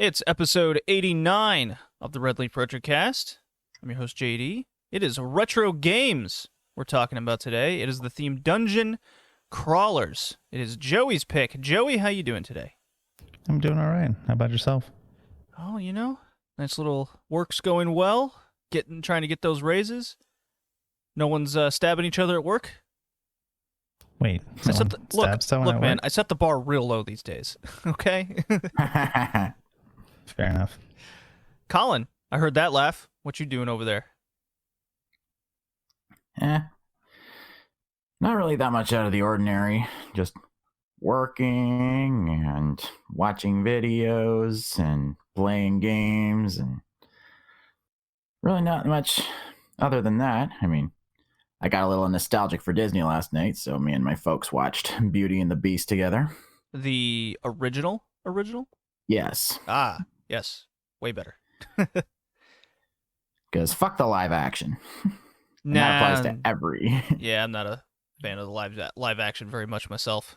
It's episode 89 of the Red Leaf Retrocast. I'm your host, JD. It is retro games we're talking about today. It is the theme Dungeon Crawlers. It is Joey's pick. Joey, how you doing today? I'm doing all right. How about yourself? Oh, nice little work's going well. Trying to get those raises. No one's stabbing each other at work. Wait, look, man, I set the bar real low these days. Okay? Fair enough. Colin, I heard that laugh. What you doing over there? Not really that much out of the ordinary. Just working and watching videos and playing games and really not much other than that. I mean, I got a little nostalgic for Disney last night, so me and my folks watched Beauty and the Beast together. The original? Yes. Ah, yes. Way better. Because fuck the live action. Nah, that applies to every. Yeah, I'm not a fan of the live action very much myself.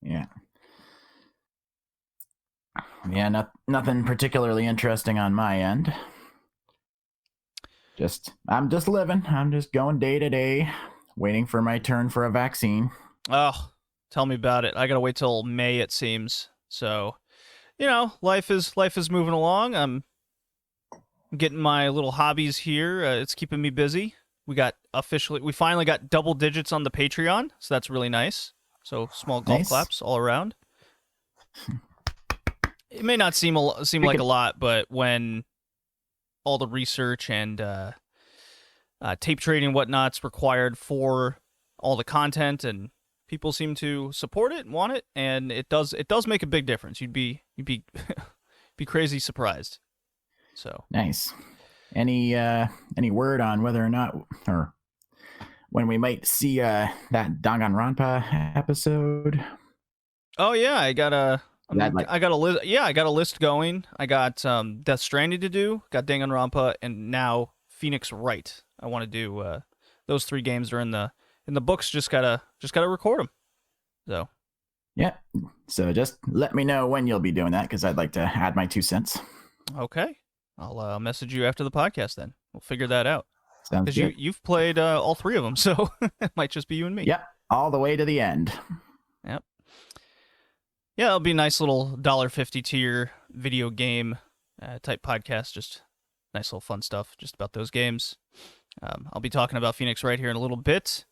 Yeah. Yeah, nothing particularly interesting on my end. I'm just living. I'm just going day to day, waiting for my turn for a vaccine. Oh, tell me about it. I gotta wait till May, it seems. So, life is moving along. I'm getting my little hobbies here. It's keeping me busy. We finally got double digits on the Patreon, so that's really nice. So small golf claps all around. It may not seem like a lot, but when all the research and tape trading and whatnot's required for all the content, and people seem to support it and want it, and it does make a big difference. You'd be be crazy surprised. So nice. Any word on whether or not or when we might see that Danganronpa episode? Oh yeah, I got a list. Yeah, I got a list going. I got Death Stranding to do, got Danganronpa, and now Phoenix Wright. I want to do those 3 games are in the books. Just gotta record them. So yeah. So just let me know when you'll be doing that, because I'd like to add my 2 cents. Okay, I'll message you after the podcast. Then we'll figure that out. Sounds good. Because you've played all 3 of them, so it might just be you and me. Yep, all the way to the end. Yep. Yeah, it'll be a nice little $1.50 tier video game type podcast. Just nice little fun stuff just about those games. I'll be talking about Phoenix Wright here in a little bit.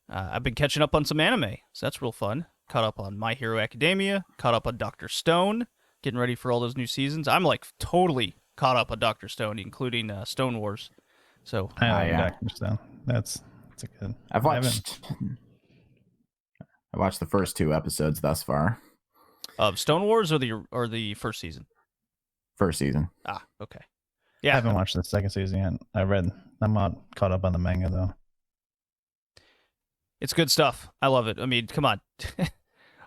I've been catching up on some anime, so that's real fun. Caught up on My Hero Academia, caught up on Dr. Stone, getting ready for all those new seasons. I'm like totally caught up on Dr. Stone, including Stone Wars. So I like Dr. Stone. That's a good. I watched the first 2 episodes thus far. Of Stone Wars or the first season? First season. Ah, okay. Yeah, I haven't watched the second season yet. I'm not caught up on the manga though. It's good stuff. I love it. I mean, come on.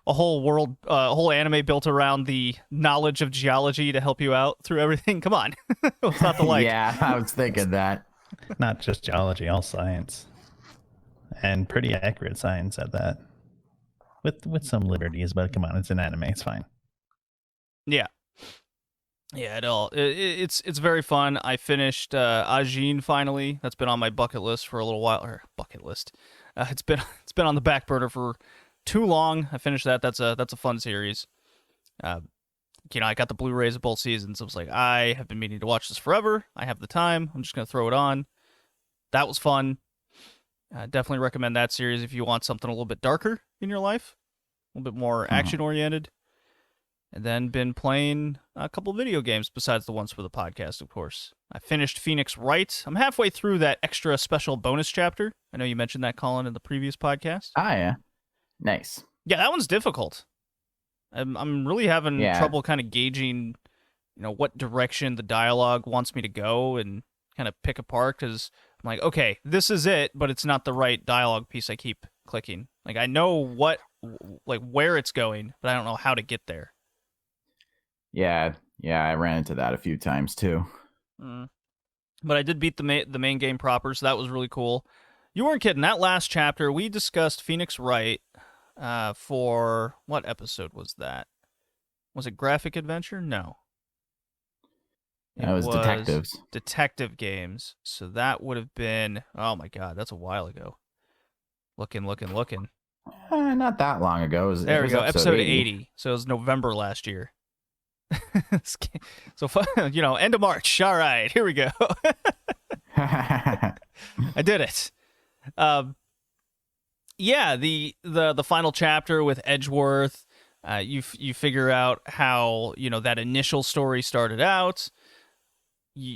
A whole anime built around the knowledge of geology to help you out through everything. Come on. What's not to like? Yeah, I was thinking that. Not just geology, all science. And pretty accurate science at that. With some liberties, but come on, it's an anime, it's fine. Yeah. Yeah, it's very fun. I finished Ajin finally. That's been on my bucket list for a little while. Or bucket list. It's been on the back burner for too long. I finished that. That's a fun series. I got the Blu-rays of both seasons. I was like, I have been meaning to watch this forever. I have the time. I'm just gonna throw it on. That was fun. Definitely recommend that series if you want something a little bit darker in your life, a little bit more action-oriented. And then been playing a couple video games besides the ones for the podcast, of course. I finished Phoenix Wright. I'm halfway through that extra special bonus chapter. I know you mentioned that, Colin, in the previous podcast. Ah, yeah. Nice. Yeah, that one's difficult. I'm really having trouble kind of gauging, what direction the dialogue wants me to go and kind of pick apart, because I'm like, okay, this is it, but it's not the right dialogue piece. I keep clicking. Like, I know where it's going, but I don't know how to get there. Yeah, I ran into that a few times too. But I did beat the main game proper, so that was really cool. You weren't kidding. That last chapter, we discussed Phoenix Wright for what episode was that? Was it graphic adventure? No. It was detectives. Detective games. So that would have been, oh my god, that's a while ago. Looking. Not that long ago. There it we was go. episode Episode 80. So it was November last year. So, end of March. All right, here we go. I did it. Yeah, the final chapter with Edgeworth. You figure out how that initial story started out.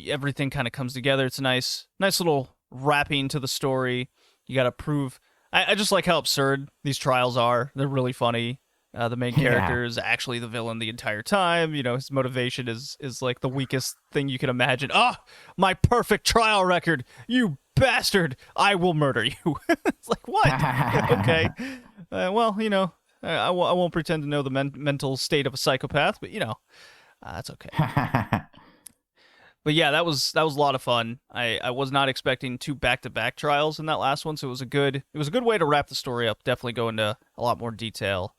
Everything kind of comes together. It's a nice little wrapping to the story. You got to prove. I just like how absurd these trials are. They're really funny. The main character is actually the villain the entire time. His motivation is like the weakest thing you can imagine. Oh, my perfect trial record, you bastard! I will murder you. It's like, what? Okay. Well, I won't pretend to know the mental state of a psychopath, but that's okay. But yeah, that was a lot of fun. I was not expecting 2 back-to-back trials in that last one, so it was a good way to wrap the story up. Definitely go into a lot more detail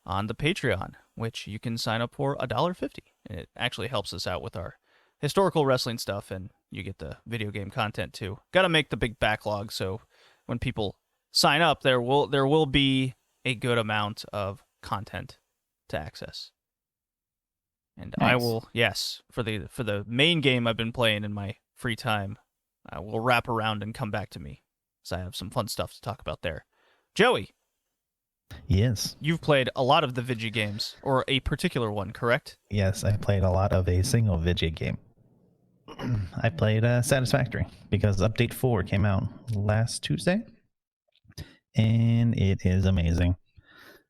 on the Patreon, which you can sign up for $1.50. It actually helps us out with our historical wrestling stuff, and you get the video game content too. Got to make the big backlog, so when people sign up, there will be a good amount of content to access. And nice. I will, yes, for the main game I've been playing in my free time, I will wrap around and come back to me, because I have some fun stuff to talk about there. Joey. Yes. You've played a lot of the Vigi games, or a particular one, correct? Yes, I played a lot of a single Vigi game. I played Satisfactory, because Update 4 came out last Tuesday, and it is amazing.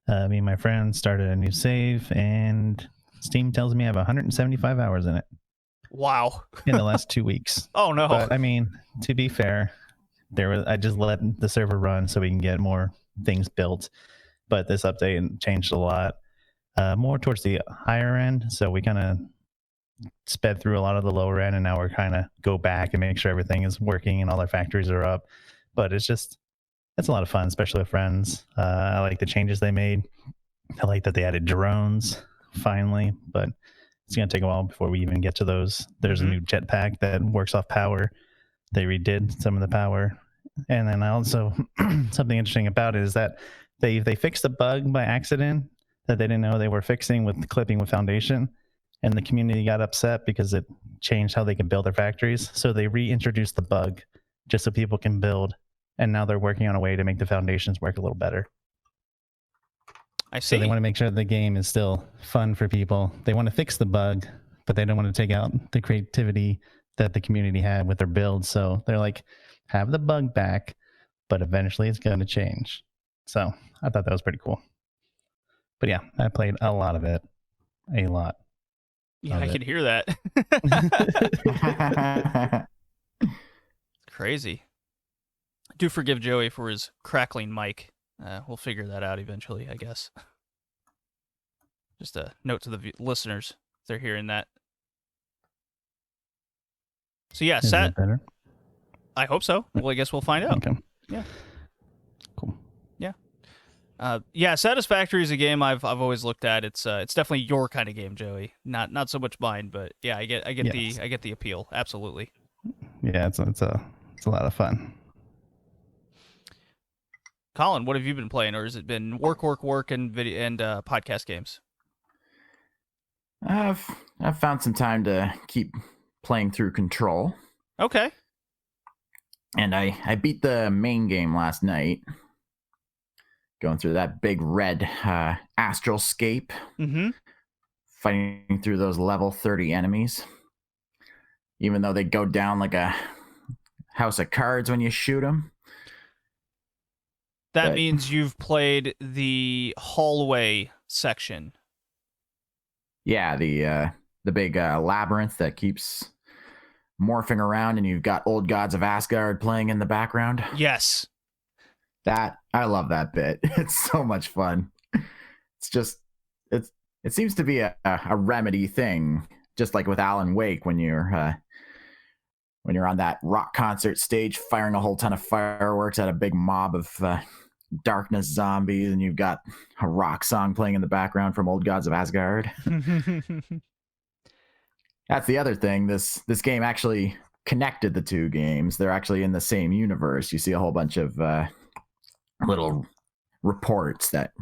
Me and my friend started a new save, and Steam tells me I have 175 hours in it. Wow. In the last 2 weeks. Oh, no. But, I mean, to be fair, I just let the server run so we can get more things built. But this update changed a lot, more towards the higher end. So we kind of sped through a lot of the lower end, and now we're kind of go back and make sure everything is working and all our factories are up. But it's a lot of fun, especially with friends. I like the changes they made. I like that they added drones finally, but it's going to take a while before we even get to those. There's a new jetpack that works off power. They redid some of the power. And then I also, something interesting about it is that they fixed a bug by accident that they didn't know they were fixing with clipping with Foundation, and the community got upset because it changed how they can build their factories. So they reintroduced the bug just so people can build, and now they're working on a way to make the foundations work a little better. I see. So they want to make sure the game is still fun for people. They want to fix the bug, but they don't want to take out the creativity that the community had with their builds. So they're like, have the bug back, but eventually it's going to change. So I thought that was pretty cool. But yeah, I played a lot of it. A lot. Yeah, I can hear that. Crazy. Do forgive Joey for his crackling mic. We'll figure that out eventually, I guess. Just a note to the listeners if they're hearing that. So yeah, Is that better? I hope so. Well, I guess we'll find out. Okay. Yeah. Cool. Yeah. Yeah, Satisfactory is a game I've always looked at. It's definitely your kind of game, Joey. Not so much mine, but yeah, I get the appeal. Absolutely. Yeah, it's a lot of fun. Colin, what have you been playing, or has it been work, and video and podcast games? I've found some time to keep playing through Control. Okay. And I beat the main game last night. Going through that big red astralscape. Mm-hmm. Fighting through those level 30 enemies. Even though they go down like a house of cards when you shoot them. That means you've played the hallway section. Yeah, the big labyrinth that keeps morphing around, and you've got Old Gods of Asgard playing in the background. Yes. I love that bit. It's so much fun. It seems to be a Remedy thing, just like with Alan Wake when you're on that rock concert stage firing a whole ton of fireworks at a big mob of darkness zombies, and you've got a rock song playing in the background from Old Gods of Asgard. That's the other thing. This game actually connected the two games. They're actually in the same universe. You see a whole bunch of little reports that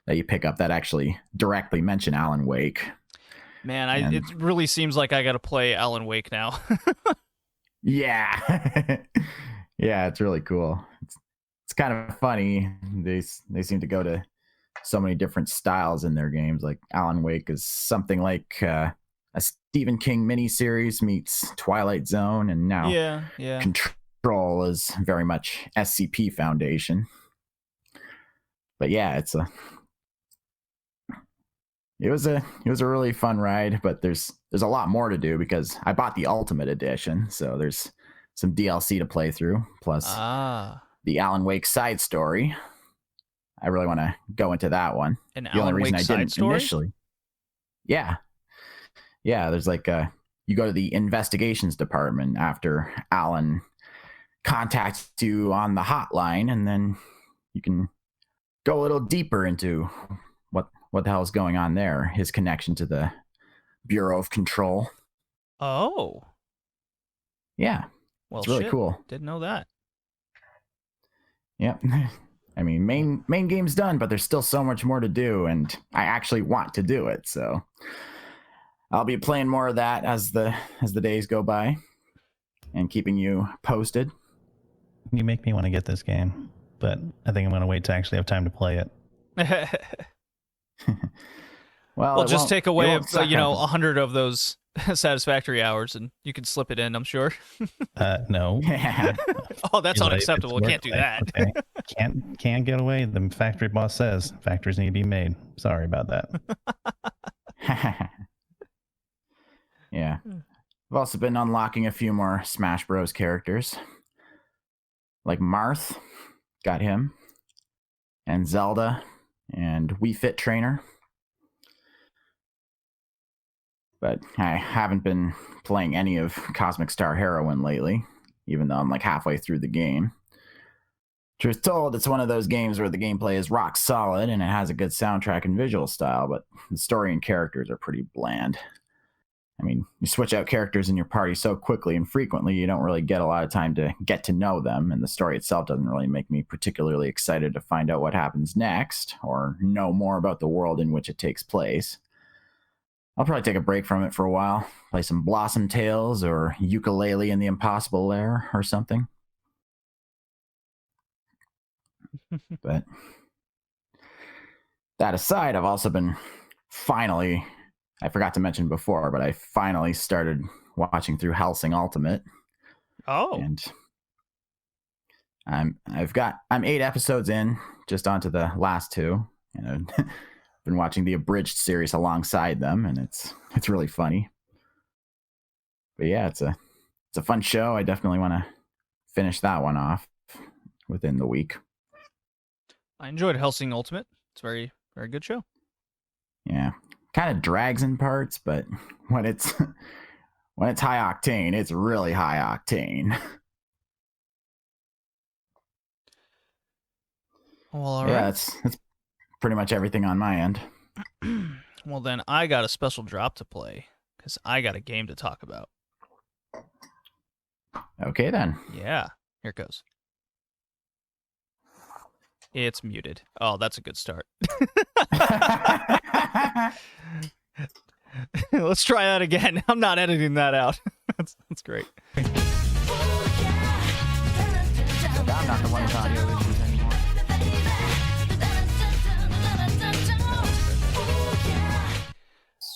you pick up that actually directly mention Alan Wake. Man, it really seems like I got to play Alan Wake now. Yeah. Yeah, it's really cool. It's kind of funny. They seem to go to so many different styles in their games. Like Alan Wake is something like a Stephen King miniseries meets Twilight Zone, and now yeah. Control is very much SCP Foundation. But yeah, it was a really fun ride, but there's a lot more to do because I bought the Ultimate Edition, so there's some DLC to play through, plus the Alan Wake side story. I really want to go into that one. The only reason I didn't initially. Yeah. Yeah, there's like you go to the investigations department after Alan contacts you on the hotline, and then you can go a little deeper into what the hell is going on there, his connection to the Bureau of Control. Oh. Yeah. Well, it's really cool. Didn't know that. Yep. I mean, main game's done, but there's still so much more to do, and I actually want to do it, so I'll be playing more of that as the days go by and keeping you posted. You make me want to get this game, but I think I'm going to wait to actually have time to play it. Well, just take away 100 of those satisfactory hours, and you can slip it in, I'm sure. No. Oh, that's unacceptable. Can't do that. Okay. Can't get away. The factory boss says factories need to be made. Sorry about that. Yeah. I've also been unlocking a few more Smash Bros. Characters. Like Marth, got him. And Zelda, and Wii Fit Trainer. But I haven't been playing any of Cosmic Star Heroine lately, even though I'm like halfway through the game. Truth told, it's one of those games where the gameplay is rock solid and it has a good soundtrack and visual style, but the story and characters are pretty bland. I mean, you switch out characters in your party so quickly and frequently, you don't really get a lot of time to get to know them, and the story itself doesn't really make me particularly excited to find out what happens next, or know more about the world in which it takes place. I'll probably take a break from it for a while, play some Blossom Tales or Ukulele in the Impossible Lair or something. But that aside, I've also been I forgot to mention before, but I finally started watching through Hellsing Ultimate. Oh. And I'm 8 episodes in, just onto the last 2. And I've been watching the abridged series alongside them, and it's really funny. But yeah, it's a fun show. I definitely want to finish that one off within the week. I enjoyed Hellsing Ultimate. It's a very, very good show. Yeah. Kind of drags in parts, but when it's high octane, it's really high octane. Well, all right. Yeah, that's pretty much everything on my end. Well, then I got a special drop to play because I got a game to talk about. Okay, then. Yeah, here it goes. It's muted. Oh, that's a good start. Let's try that again. I'm not editing that out. That's great. I'm not the one with audio issues anymore.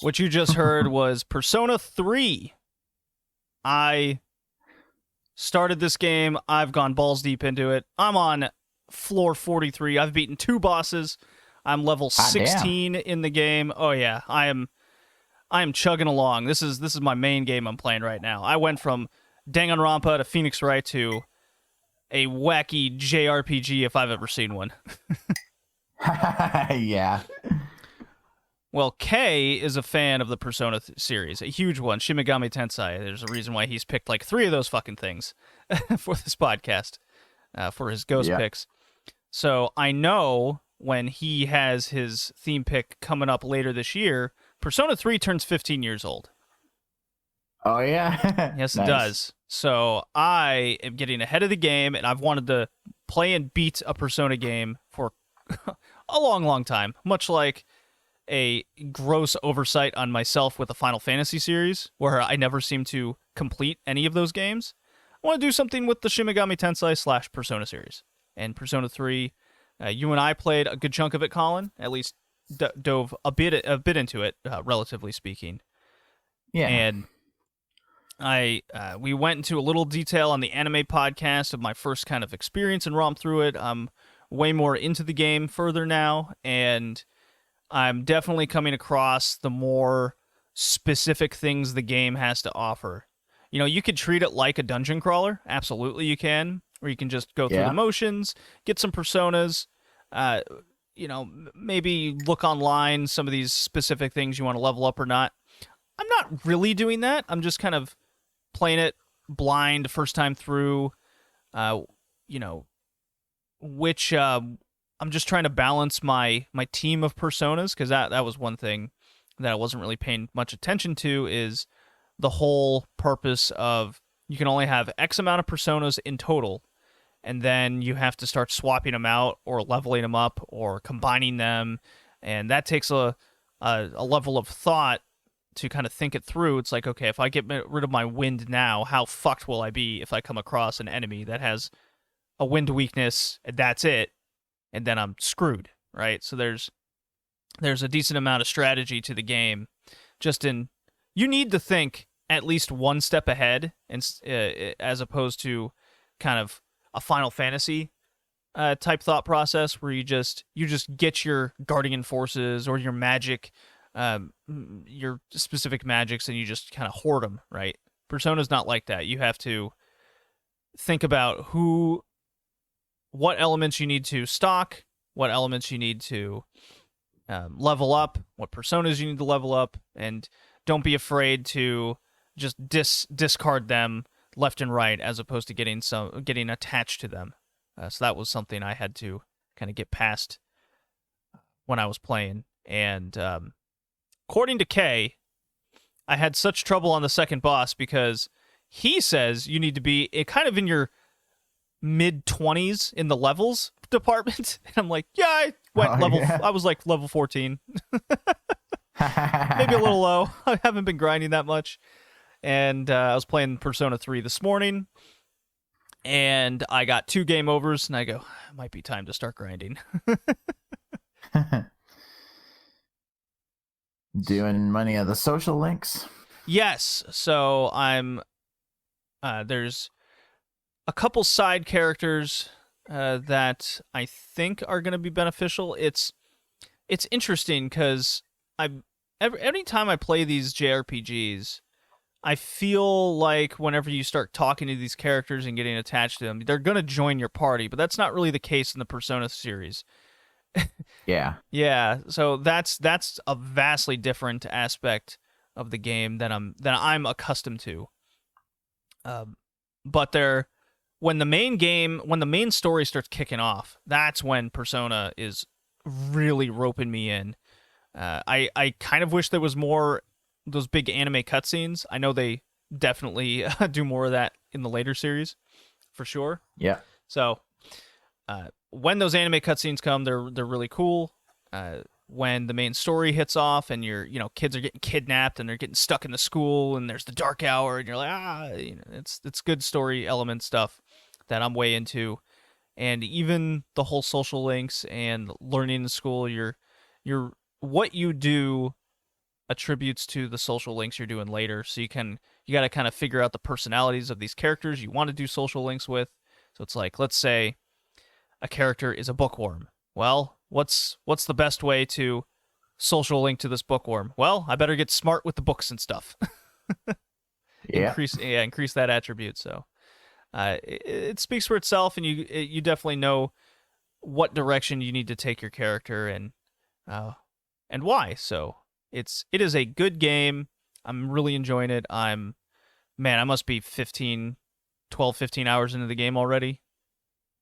What you just heard was Persona 3. I started this game. I've gone balls deep into it. I'm on floor 43. I've beaten 2 bosses. I'm level 16 in the game. Oh yeah, I am chugging along. This is my main game I'm playing right now. I went from Danganronpa to Phoenix Wright to a wacky JRPG if I've ever seen one. Yeah. Well, Kay is a fan of the Persona series, a huge one. Shin Megami Tensei. There's a reason why he's picked like 3 of those fucking things for this podcast, for his ghost picks. So I know when he has his theme pick coming up later this year, Persona 3 turns 15 years old. Oh, yeah? Yes, it Nice. does. So I am getting ahead of the game, and I've wanted to play and beat a Persona game for a long, long time, much like a gross oversight on myself with the Final Fantasy series, where I never seem to complete any of those games. I want to do something with the Shin Megami Tensei / Persona series. And Persona 3, you and I played a good chunk of it, Colin, at least dove a bit into it, relatively speaking. Yeah. And we went into a little detail on the anime podcast of my first kind of experience and romp through it. I'm way more into the game further now, and I'm definitely coming across the more specific things the game has to offer. You know, you could treat it like a dungeon crawler. Absolutely, you can. Or you can just go through Yeah. the motions, get some personas, maybe look online some of these specific things you want to level up or not. I'm not really doing that. I'm just kind of playing it blind first time through. Which I'm just trying to balance my team of personas, because that was one thing that I wasn't really paying much attention to, is the whole purpose of you can only have X amount of personas in total, and then you have to start swapping them out or leveling them up or combining them, and that takes a level of thought to kind of think it through. It's like, okay, if I get rid of my wind now, how fucked will I be if I come across an enemy that has a wind weakness and that's it, and then I'm screwed, right? So there's a decent amount of strategy to the game. You need to think at least one step ahead, and as opposed to kind of a Final Fantasy type thought process where you just get your guardian forces or your magic, your specific magics, and you just kind of hoard them, right? Persona's not like that. You have to think about what elements you need to stock, what elements you need to level up, what personas you need to level up, and don't be afraid to just discard them left and right, as opposed to getting attached to them. So that was something I had to kind of get past when I was playing. And according to Kay, I had such trouble on the second boss because he says you need to be kind of in your mid-20s in the levels department. And I'm like, yeah, I was like level 14. Maybe a little low. I haven't been grinding that much. And I was playing Persona 3 this morning, and I got 2 game overs, and I go, it might be time to start grinding. Doing money of the social links? Yes. So there's a couple side characters that I think are going to be beneficial. It's interesting because every time I play these JRPGs, I feel like whenever you start talking to these characters and getting attached to them, they're going to join your party, but that's not really the case in the Persona series. Yeah. Yeah, so that's a vastly different aspect of the game than I'm accustomed to. But when the main story starts kicking off, that's when Persona is really roping me in. I kind of wish there was more those big anime cutscenes. I know they definitely do more of that in the later series, for sure. Yeah. So when those anime cutscenes come, they're really cool. When the main story hits off and kids are getting kidnapped and they're getting stuck in the school and there's the dark hour and you're like, it's good story element stuff that I'm way into. And even the whole social links and learning in school, what you do attributes to the social links you're doing later. So you got to kind of figure out the personalities of these characters you want to do social links with. So it's like, let's say a character is a bookworm. Well, what's the best way to social link to this bookworm? Well, I better get smart with the books and stuff. Yeah. Increase that attribute. So it speaks for itself, and you definitely know what direction you need to take your character and why. So it is a good game. I'm really enjoying it. I must be 15 hours into the game already.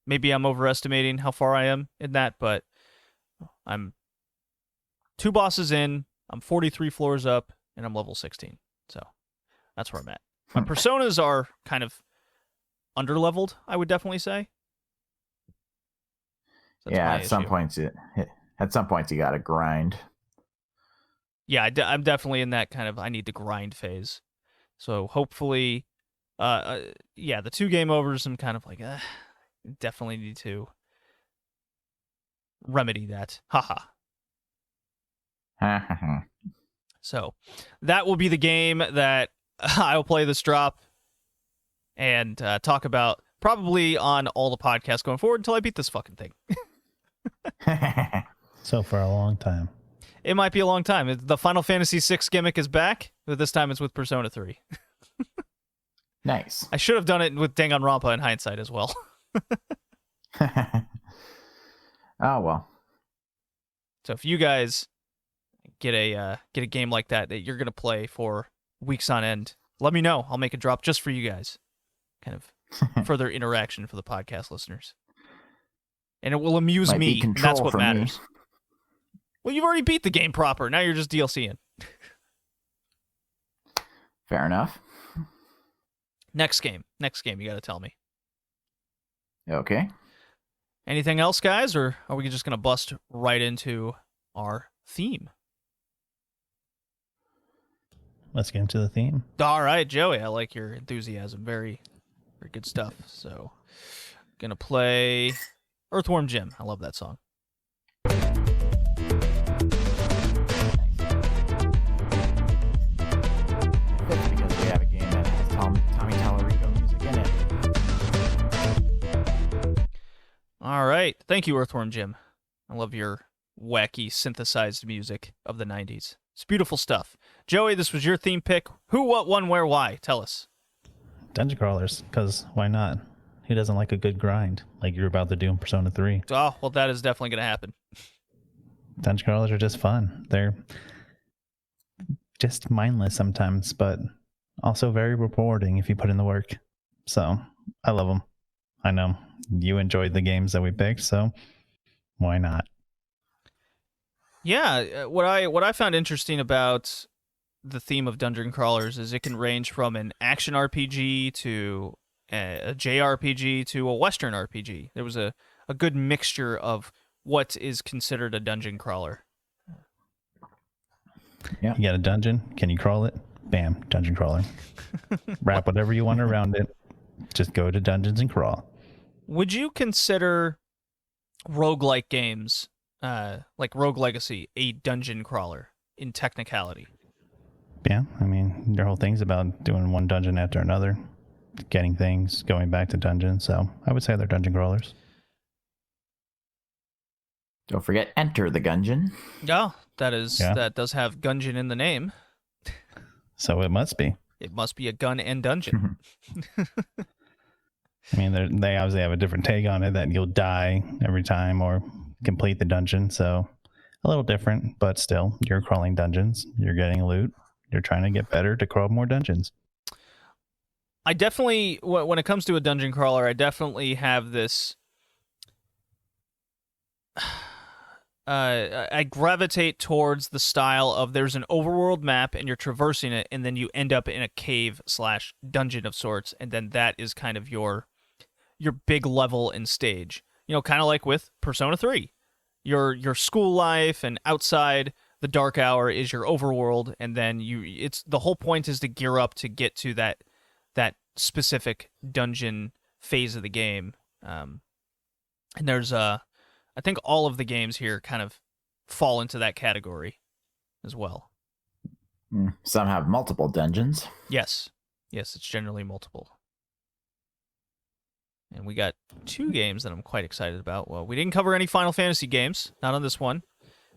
Maybe I'm overestimating how far I am in that, but I'm 2 bosses in, I'm 43 floors up, and I'm level 16. So that's where I'm at. My personas are kind of underleveled, I would definitely say. That's yeah, my at some issue. points you gotta grind. Yeah, I'm definitely in that kind of I need to grind phase. So hopefully, the 2 game overs, I'm kind of like, definitely need to remedy that. Haha. So that will be the game that I'll play this drop and talk about probably on all the podcasts going forward until I beat this fucking thing. So for a long time. It might be a long time. The Final Fantasy VI gimmick is back, but this time it's with Persona 3. Nice. I should have done it with Danganronpa in hindsight as well. Oh well. So if you guys get a game like that you're gonna play for weeks on end, let me know. I'll make a drop just for you guys. Kind of further interaction for the podcast listeners. And it will amuse Might be me. control That's what for matters. me. Well, you've already beat the game proper. Now you're just DLCing. Fair enough. Next game, you gotta tell me. Okay. Anything else, guys, or are we just gonna bust right into our theme? Let's get into the theme. All right, Joey, I like your enthusiasm. Very, very good stuff. So, gonna play Earthworm Jim. I love that song. That's because we have a game that has Tommy Tallarico music in it. All right, thank you, Earthworm Jim. I love your wacky synthesized music of the 90s. It's beautiful stuff. Joey, this was your theme pick. Who, what, when, where, why? Tell us. Dungeon crawlers, because why not? Who doesn't like a good grind like you're about to do in Persona 3? Oh, well, that is definitely going to happen. Dungeon crawlers are just fun. They're just mindless sometimes, but also very rewarding if you put in the work. So I love them. I know you enjoyed the games that we picked, so why not? Yeah, what I found interesting about the theme of dungeon crawlers is it can range from an action RPG to a JRPG to a Western RPG. There was a good mixture of what is considered a dungeon crawler. Yeah. You got a dungeon, can you crawl it? Bam, dungeon crawler. Wrap whatever you want around it. Just go to dungeons and crawl. Would you consider roguelike games, like Rogue Legacy, a dungeon crawler in technicality? Yeah, I mean, their whole thing's about doing one dungeon after another, getting things, going back to dungeons. So I would say they're dungeon crawlers. Don't forget Enter the Gungeon. Yeah, that does have Gungeon in the name. So it must be. It must be a gun and dungeon. I mean, they obviously have a different take on it, that you'll die every time or complete the dungeon. So a little different, but still, you're crawling dungeons. You're getting loot. You're trying to get better to crawl more dungeons. I definitely, when it comes to a dungeon crawler, I definitely have this. I gravitate towards the style of there's an overworld map and you're traversing it, and then you end up in a cave/dungeon of sorts, and then that is kind of your big level and stage. You know, kind of like with Persona 3. Your school life and outside the dark hour is your overworld, and then it's the whole point is to gear up to get to that specific dungeon phase of the game. And there's I think all of the games here kind of fall into that category as well. Some have multiple dungeons. Yes, it's generally multiple. And we got 2 games that I'm quite excited about. Well, we didn't cover any Final Fantasy games, not on this one.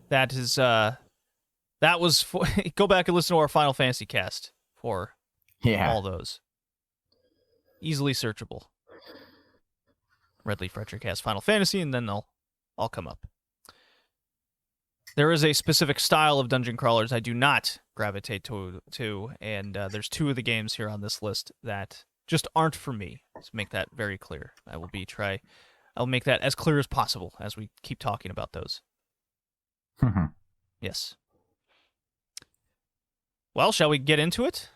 That is that was for, go back and listen to our Final Fantasy cast for all those. Easily searchable. Red Leaf Retrocast Final Fantasy, and then they'll all come up. There is a specific style of dungeon crawlers I do not gravitate to, and there's 2 of the games here on this list that just aren't for me. Let's make that very clear. I will be I'll make that as clear as possible as we keep talking about those. Yes. Well, shall we get into it?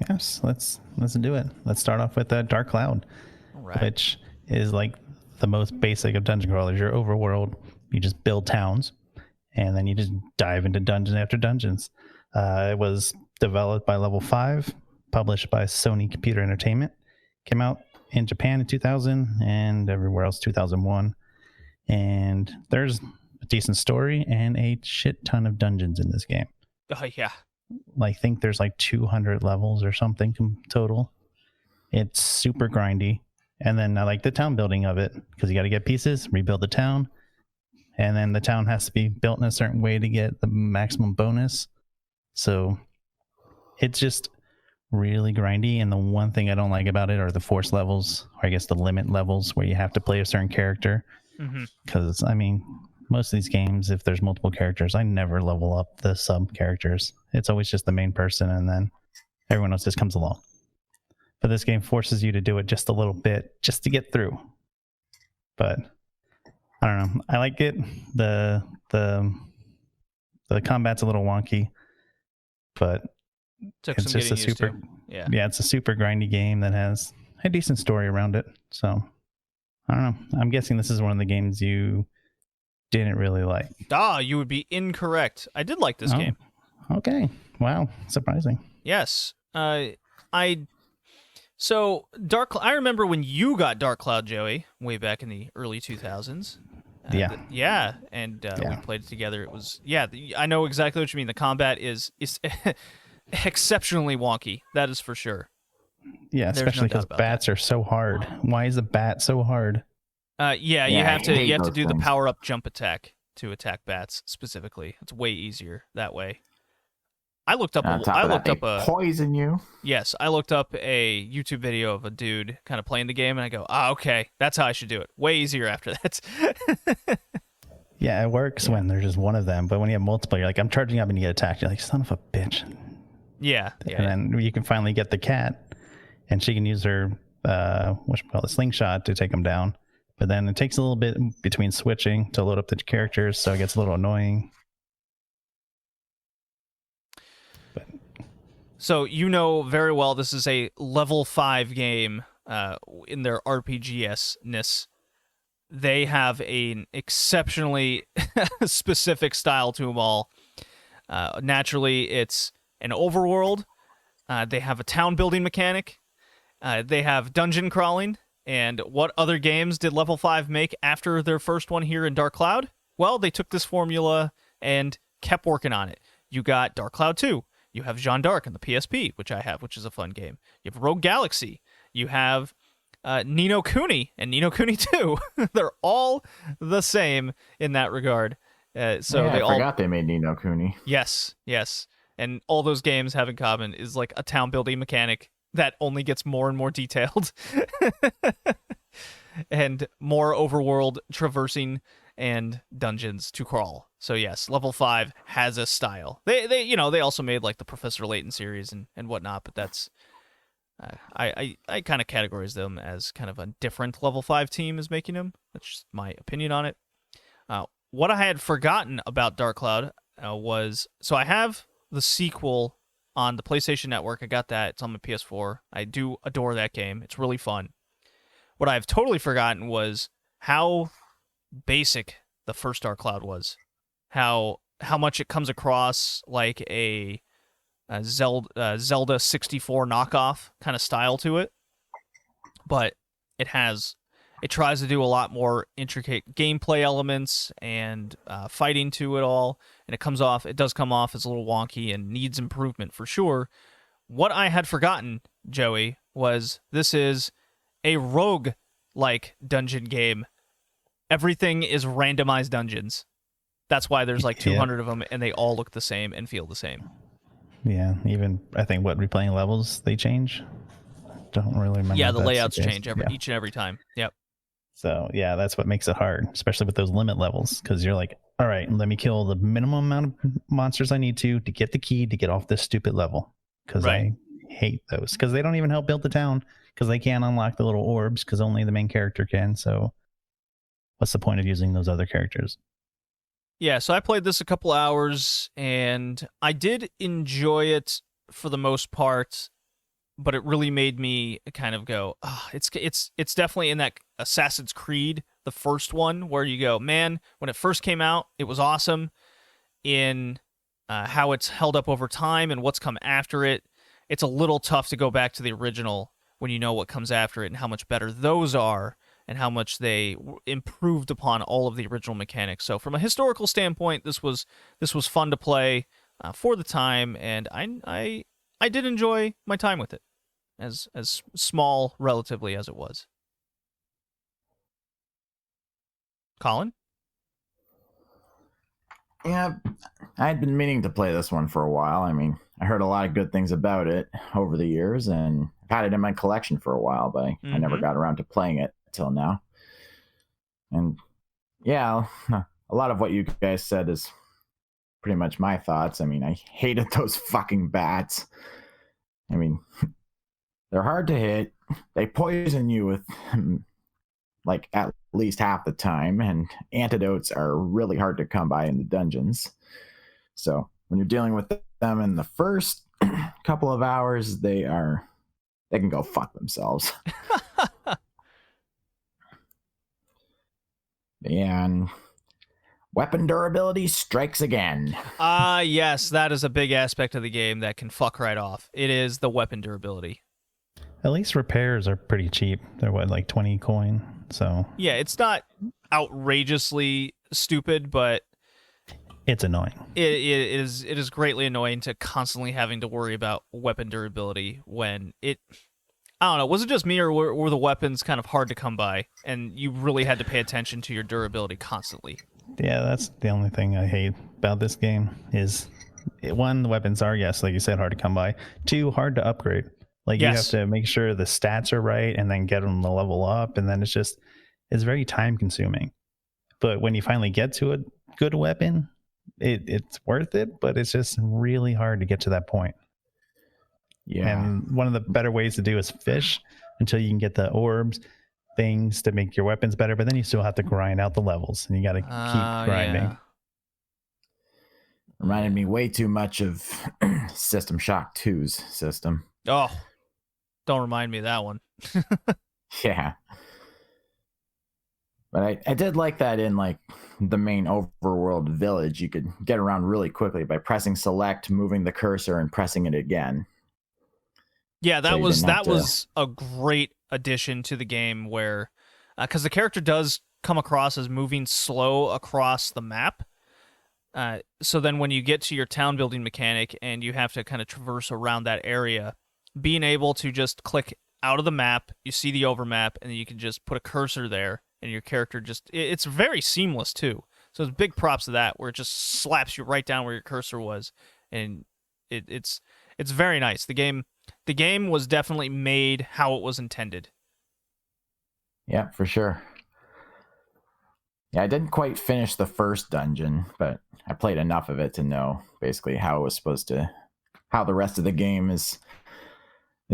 Yes, let's do it. Let's start off with Dark Cloud, All right. which is like the most basic of dungeon crawlers. Your overworld, you just build towns, and then you just dive into dungeon after dungeons. It was developed by Level 5, published by Sony Computer Entertainment. Came out in Japan in 2000 and everywhere else 2001. And there's a decent story and a shit ton of dungeons in this game. Oh, yeah. I think there's like 200 levels or something total. It's super grindy. And then I like the town building of it because you got to get pieces, rebuild the town, and then the town has to be built in a certain way to get the maximum bonus. So it's just really grindy. And the one thing I don't like about it are the force levels, or I guess the limit levels where you have to play a certain character. Because, I mean, most of these games, if there's multiple characters, I never level up the sub characters. It's always just the main person, and then everyone else just comes along. But this game forces you to do it just a little bit just to get through. But I don't know. I like it. The combat's a little wonky, but Took it's some just a getting used super to. Yeah. yeah, it's a super grindy game that has a decent story around it. So I don't know. I'm guessing this is one of the games you didn't really like. You would be incorrect. I did like this game. Okay. Wow. Surprising. Yes. I remember when you got Dark Cloud, Joey, way back in the early 2000s. Yeah. We played it together. It was I know exactly what you mean. The combat is exceptionally wonky. That is for sure. Yeah, especially because bats are so hard. Why is a bat so hard? You have to do the things. power up jump attack to attack bats specifically. It's way easier that way. I looked up a poison you. Yes, I looked up a YouTube video of a dude kind of playing the game, and I go, okay, that's how I should do it. Way easier after that. Yeah, it works when there's just one of them, but when you have multiple, you're like, I'm charging up and you get attacked. You're like, son of a bitch. Yeah. And then you can finally get the cat, and she can use her the slingshot to take them down. But then it takes a little bit between switching to load up the characters, so it gets a little annoying. So you know very well this is a level 5 game in their RPGs-ness. They have an exceptionally specific style to them all. Naturally, it's an overworld. They have a town building mechanic. They have dungeon crawling. And what other games did Level 5 make after their first one here in Dark Cloud? Well, they took this formula and kept working on it. You got Dark Cloud 2. You have Jeanne d'Arc on the PSP, which I have, which is a fun game. You have Rogue Galaxy. You have Ni no Kuni and Ni no Kuni 2. They're all the same in that regard. I forgot they made Ni no Kuni. Yes. And all those games have in common is like a town building mechanic that only gets more and more detailed and more overworld traversing and dungeons to crawl. So yes, Level 5 has a style. They also made like the Professor Layton series and whatnot, but that's I kind of categorize them as kind of a different Level 5 team is making them. That's just my opinion on it. What I had forgotten about Dark Cloud was, so I have the sequel on the PlayStation Network. I got that. It's on my PS4. I do adore that game. It's really fun. What I've totally forgotten was how basic the first Dark Cloud was. How much it comes across like a Zelda 64 knockoff kind of style to it. But it tries to do a lot more intricate gameplay elements and fighting to it all, and it does come off as a little wonky and needs improvement for sure. What I had forgotten, Joey, was this is a rogue-like dungeon game. Everything is randomized dungeons. That's why there's like 200 of them, and they all look the same and feel the same. Yeah, even I think replaying levels, they change. Don't really remember. Yeah, the layouts change each and every time. Yep. So yeah, that's what makes it hard, especially with those limit levels, because you're like, all right, let me kill the minimum amount of monsters I need to get the key to get off this stupid level, because I hate those, because they don't even help build the town, because they can't unlock the little orbs, because only the main character can. So what's the point of using those other characters? Yeah, so I played this a couple hours, and I did enjoy it for the most part, but it really made me kind of go, it's definitely in that Assassin's Creed, the first one, where you go, man, when it first came out, it was awesome. In how it's held up over time and what's come after it, it's a little tough to go back to the original when you know what comes after it and how much better those are and how much they improved upon all of the original mechanics. So from a historical standpoint, this was fun to play for the time, and I did enjoy my time with it, as small relatively as it was. Colin? Yeah, I had been meaning to play this one for a while. I mean, I heard a lot of good things about it over the years, and I've had it in my collection for a while, but I never got around to playing it till now. And yeah, a lot of what you guys said is pretty much my thoughts. I mean, I hated those fucking bats. I mean, they're hard to hit. They poison you with like at least half the time, and antidotes are really hard to come by in the dungeons. So when you're dealing with them in the first couple of hours, they can go fuck themselves. And weapon durability strikes again. Yes, that is a big aspect of the game that can fuck right off. It is the weapon durability. At least repairs are pretty cheap. They're what, like 20 coin? So yeah, it's not outrageously stupid, but it's annoying. It is greatly annoying to constantly having to worry about weapon durability when it. I don't know. Was it just me, or were the weapons kind of hard to come by, and you really had to pay attention to your durability constantly? Yeah, that's the only thing I hate about this game is, one, the weapons are, yes, like you said, hard to come by. Two, hard to upgrade. Like, yes. You have to make sure the stats are right and then get them to level up, and then it's very time consuming. But when you finally get to a good weapon, it's worth it, but it's just really hard to get to that point. Yeah. And one of the better ways to do is fish until you can get the orbs things to make your weapons better, but then you still have to grind out the levels, and you got to keep grinding. Yeah. Reminded me way too much of System Shock 2's system. Oh, don't remind me of that one. Yeah. But I did like that in like the main overworld village, you could get around really quickly by pressing select, moving the cursor, and pressing it again. Yeah, that was a great addition to the game, where because the character does come across as moving slow across the map. So then when you get to your town building mechanic and you have to kind of traverse around that area, being able to just click out of the map, you see the overmap, and then you can just put a cursor there, and your character it's very seamless too. So it's big props to that, where it just slaps you right down where your cursor was, and it's very nice. The game was definitely made how it was intended. Yeah, for sure. Yeah, I didn't quite finish the first dungeon, but I played enough of it to know basically how the rest of the game is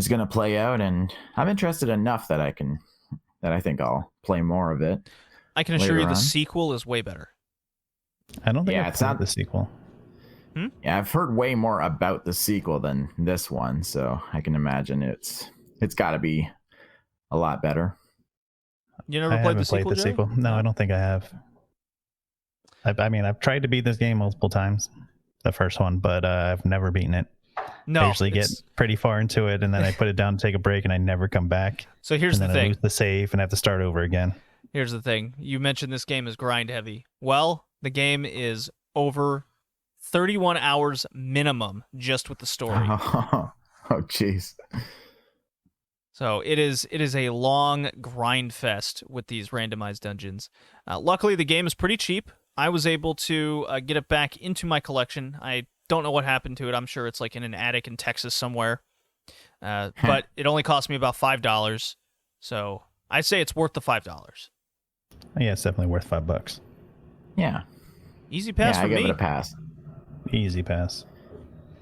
going to play out, and I'm interested enough that I think I'll play more of it. I can assure you the sequel is way better. I don't think it's not the sequel. Yeah, I've heard way more about the sequel than this one, so I can imagine it's got to be a lot better. You never played the sequel? No, I don't think I have. I mean, I've tried to beat this game multiple times, the first one, but I've never beaten it. No, I usually get pretty far into it, and then I put it down to take a break, and I never come back. So here's the thing. I lose the save and have to start over again. Here's the thing. You mentioned this game is grind heavy. Well, the game is over 31 hours minimum just with the story. Oh, jeez. So it is a long grind fest with these randomized dungeons. Luckily, the game is pretty cheap. I was able to get it back into my collection. I don't know what happened to it. I'm sure it's like in an attic in Texas somewhere. But it only cost me about $5. So I'd say it's worth the $5. Yeah, it's definitely worth $5. Yeah. Easy pass for me. I give it a pass. Easy pass.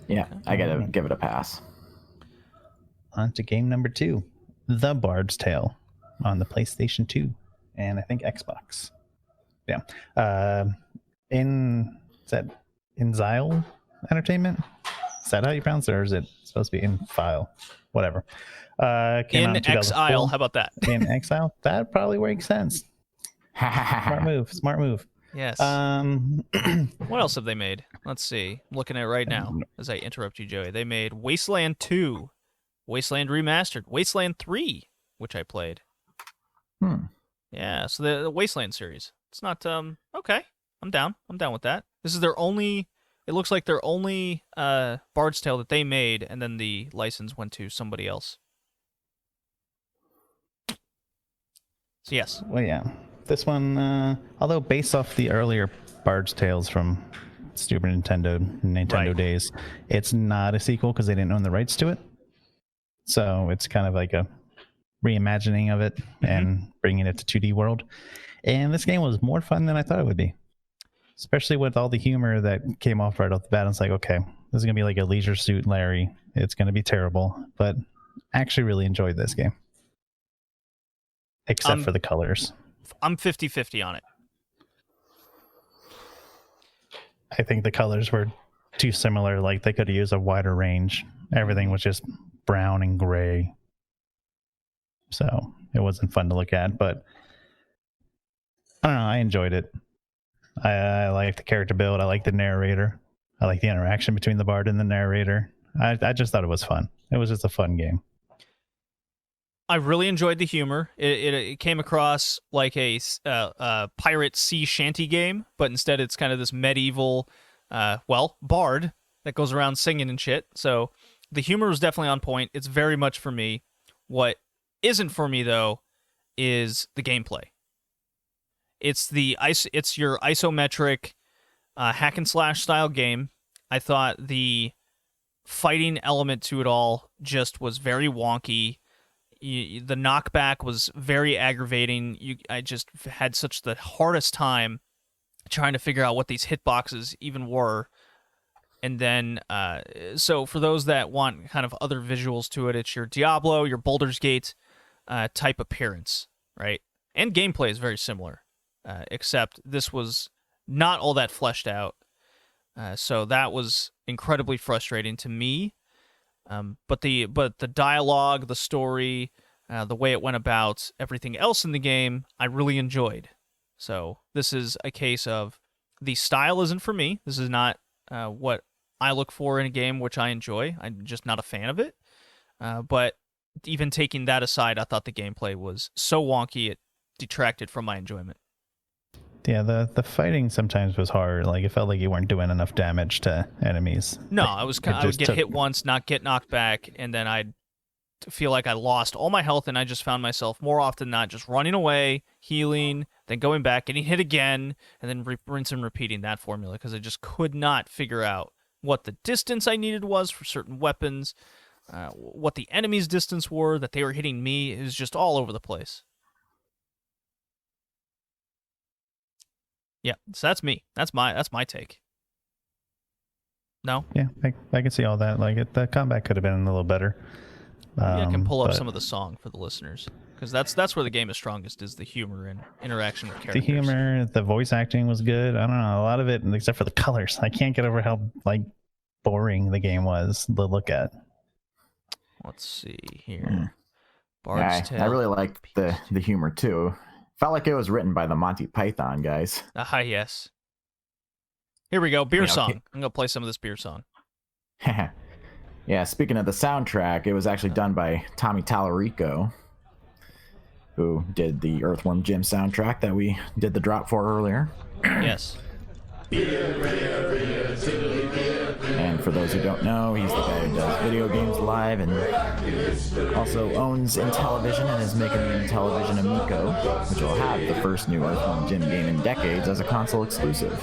Yeah, I gotta give it a pass. On to game number 2, The Bard's Tale, on the PlayStation 2 and I think Xbox. Yeah. Is that Inzile Entertainment? Is that how you pronounce it, or is it supposed to be in file? Whatever. Came out in In Exile, 2004. how about that? In Exile? That probably makes sense. Smart move. Yes. Um, What else have they made? Let's see. I'm looking at it right now as I interrupt you, Joey. They made Wasteland 2, Wasteland Remastered, Wasteland 3, which I played. Yeah, so the Wasteland series. It's not okay. I'm down. I'm down with that. This is their only. It looks like their only Bard's Tale that they made, and then the license went to somebody else. So yes. well, yeah. This one, although based off the earlier Bard's Tales from Super Nintendo Right. days, it's not a sequel because they didn't own the rights to it. So it's kind of like a reimagining of it and bringing it to 2D world. And this game was more fun than I thought it would be, especially with all the humor that came off right off the bat. It's like, okay, this is gonna be like a Leisure Suit Larry. It's gonna be terrible, but I actually really enjoyed this game, except for the colors. I'm 50-50 on it. I think the colors were too similar. Like they could have used a wider range. Everything was just brown and gray. So it wasn't fun to look at, but I don't know. I enjoyed it. I like the character build. I like the narrator. I like the interaction between the bard and the narrator. I just thought it was fun. It was just a fun game. I really enjoyed the humor. It came across like a pirate sea shanty game, but instead it's kind of this medieval, bard that goes around singing and shit. So the humor was definitely on point. It's very much for me. What isn't for me though is the gameplay. It's your isometric hack and slash style game. I thought the fighting element to it all just was very wonky. The knockback was very aggravating. I just had such the hardest time trying to figure out what these hitboxes even were. And then, so for those that want kind of other visuals to it, it's your Diablo, your Baldur's Gate type appearance, right? And gameplay is very similar, except this was not all that fleshed out. So that was incredibly frustrating to me. But the dialogue, the story, the way it went about everything else in the game, I really enjoyed. So this is a case of the style isn't for me. This is not what I look for in a game, which I enjoy. I'm just not a fan of it. But even taking that aside, I thought the gameplay was so wonky it detracted from my enjoyment. Yeah, the fighting sometimes was hard. Like it felt like you weren't doing enough damage to enemies. No, I would get hit once, not get knocked back, and then I'd feel like I lost all my health, and I just found myself more often than not just running away, healing, then going back, getting hit again, and then rinse and repeating that formula because I just could not figure out what the distance I needed was for certain weapons, what the enemy's distance were, that they were hitting me. It was just all over the place. Yeah, so that's me. That's my take. No? Yeah, I can see all that. Like the combat could have been a little better. I can pull up some of the song for the listeners because that's where the game is strongest is the humor and interaction with characters. The humor, the voice acting was good. I don't know, a lot of it, except for the colors. I can't get over how like boring the game was to look at. Let's see here. Bard's Tale. I really liked the humor too. Felt like it was written by the Monty Python guys. Yes. Here we go. Beer song. I'm going to play some of this beer song. Yeah, speaking of the soundtrack, it was actually done by Tommy Tallarico, who did the Earthworm Jim soundtrack that we did the drop for earlier. Yes. And for those who don't know, he's the guy who does video games live and also owns Intellivision and is making the Intellivision Amico, which will have the first new Earthworm Jim game in decades as a console exclusive.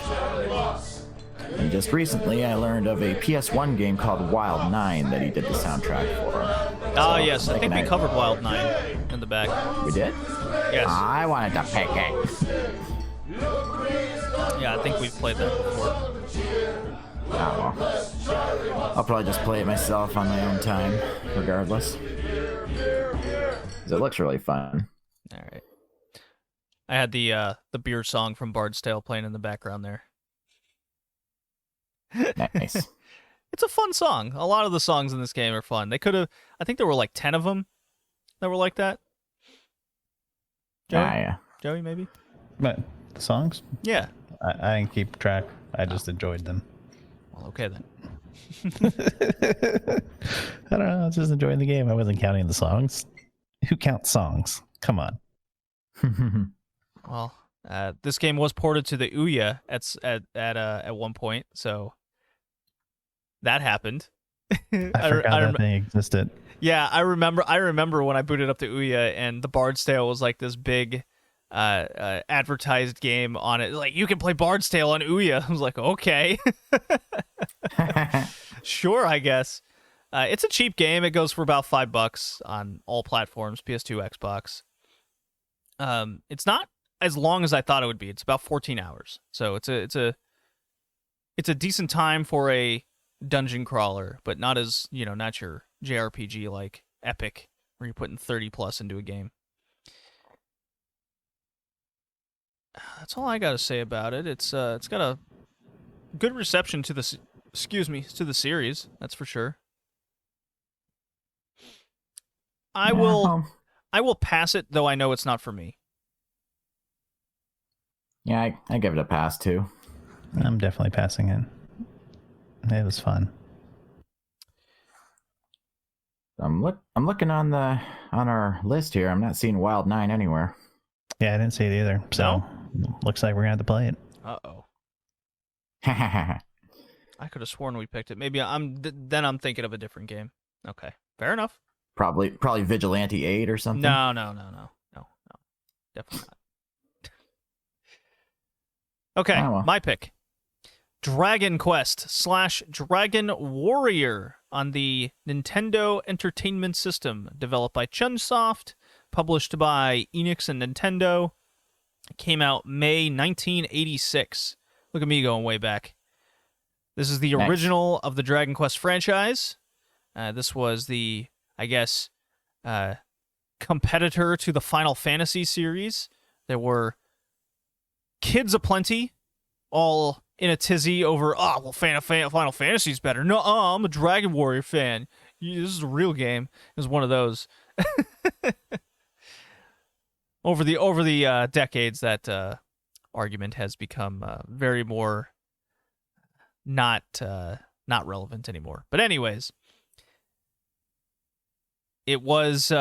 And just recently, I learned of a PS1 game called Wild 9 that he did the soundtrack for. Yes, I think we covered Wild 9 in the back. We did? Yes. I wanted to pick it. Yeah, I think we've played that before. Oh, well. I'll probably just play it myself on my own time, regardless. 'Cause it looks really fun. All right. I had the beer song from Bard's Tale playing in the background there. Nice. It's a fun song. A lot of the songs in this game are fun. They could have. I think there were like 10 of them that were like that. Joey? Yeah. Joey, maybe. But the songs, Yeah. I didn't keep track. I just enjoyed them. Well, okay then. I don't know. I was just enjoying the game. I wasn't counting the songs. Who counts songs? Come on. Well, this game was ported to the Ouya at one point, so that happened. I forgot that thing existed. Yeah, I remember when I booted up the Ouya and the Bard's Tale was like this big advertised game on it. Like, you can play Bard's Tale on Ouya. I was like, okay. Sure, I guess. It's a cheap game. It goes for about $5 on all platforms, PS2, Xbox. It's not as long as I thought it would be. It's about 14 hours. So it's a decent time for a dungeon crawler, but not as, not your JRPG like Epic, where you're putting 30 plus into a game. That's all I got to say about it. It's got a good reception to the series, that's for sure. I will pass it, though I know it's not for me. Yeah, I give it a pass too. I'm definitely passing it. It was fun. I'm looking on our list here. I'm not seeing Wild 9 anywhere. Yeah, I didn't see it either. So looks like we're gonna have to play it. Uh-oh. I could have sworn we picked it. Maybe I'm thinking of a different game. Okay, fair enough. Probably Vigilante 8 or something. No. Definitely not. Okay, Oh, well. my pick. Dragon Quest / Dragon Warrior on the Nintendo Entertainment System, developed by Chunsoft, published by Enix and Nintendo. It came out May 1986. Look at me going way back. This is the original of the Dragon Quest franchise. This was the, I guess, competitor to the Final Fantasy series. There were kids aplenty, all in a tizzy over, Final Fantasy's better. No, I'm a Dragon Warrior fan. This is a real game. It was one of those. Over the decades, that argument has become very more not relevant anymore. But anyways, it was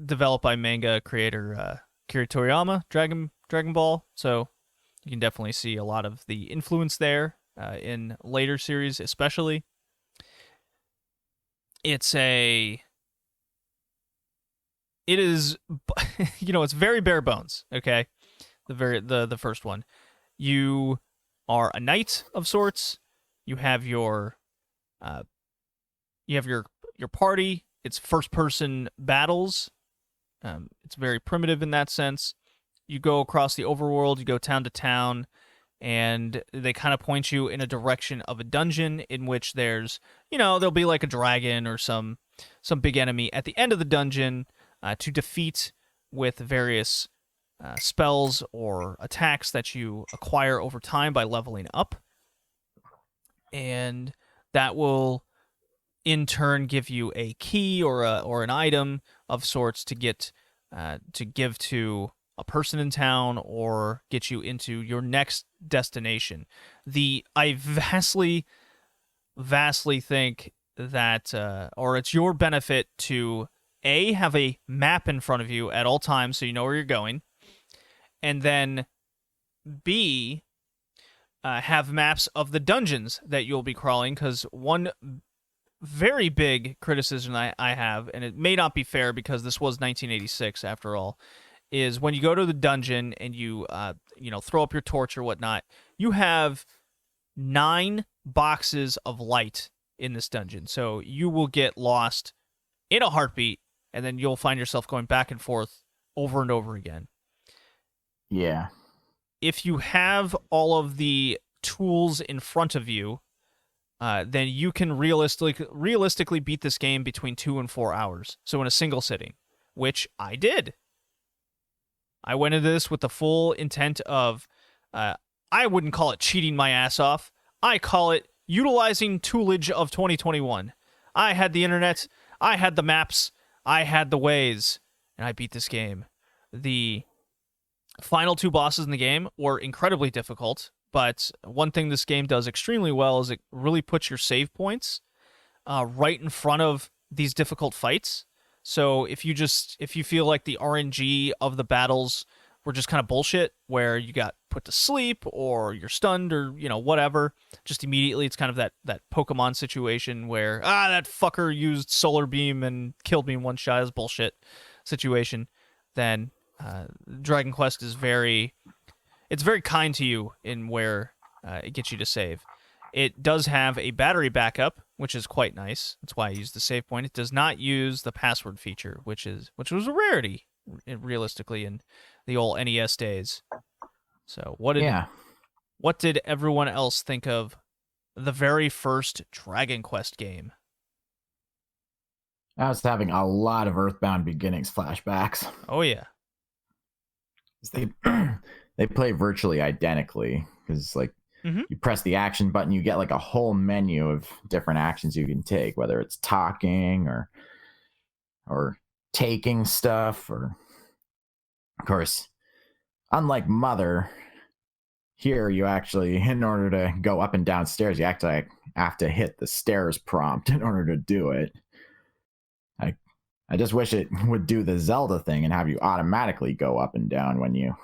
developed by manga creator Akira Toriyama, Dragon Ball. So you can definitely see a lot of the influence there in later series, especially. It is, it's very bare bones. Okay, the first one, you are a knight of sorts. You have your party. It's first person battles. It's very primitive in that sense. You go across the overworld, you go town to town, and they kind of point you in a direction of a dungeon in which there's, there'll be like a dragon or some big enemy at the end of the dungeon to defeat with various spells or attacks that you acquire over time by leveling up. And that will in turn give you a key or an item of sorts to give to a person in town or get you into your next destination. I vastly think that or it's your benefit to have a map in front of you at all times so you know where you're going, and then B, have maps of the dungeons that you'll be crawling, because one very big criticism I have, and it may not be fair because this was 1986 after all, is when you go to the dungeon and you throw up your torch or whatnot, you have 9 boxes of light in this dungeon. So you will get lost in a heartbeat, and then you'll find yourself going back and forth over and over again. Yeah. If you have all of the tools in front of you, then you can realistically beat this game between 2 and 4 hours. So in a single sitting, which I did. I went into this with the full intent of, I wouldn't call it cheating my ass off. I call it utilizing toolage of 2021. I had the internet, I had the maps, I had the ways, and I beat this game. The final 2 bosses in the game were incredibly difficult, but one thing this game does extremely well is it really puts your save points right in front of these difficult fights. So if you feel like the RNG of the battles were just kind of bullshit, where you got put to sleep or you're stunned or whatever, just immediately it's kind of that Pokemon situation where that fucker used solar beam and killed me in one shot, is bullshit situation. Then Dragon Quest is very kind to you in where it gets you to save. It does have a battery backup, which is quite nice. That's why I used the save point. It does not use the password feature, which was a rarity, realistically, in the old NES days. So what did everyone else think of the very first Dragon Quest game? I was having a lot of Earthbound Beginnings flashbacks. Oh yeah. They play virtually identically, because you press the action button, you get like a whole menu of different actions you can take, whether it's talking or taking stuff, or of course, unlike Mother, here you actually, in order to go up and down stairs, you actually have to hit the stairs prompt in order to do it. I just wish it would do the Zelda thing and have you automatically go up and down when you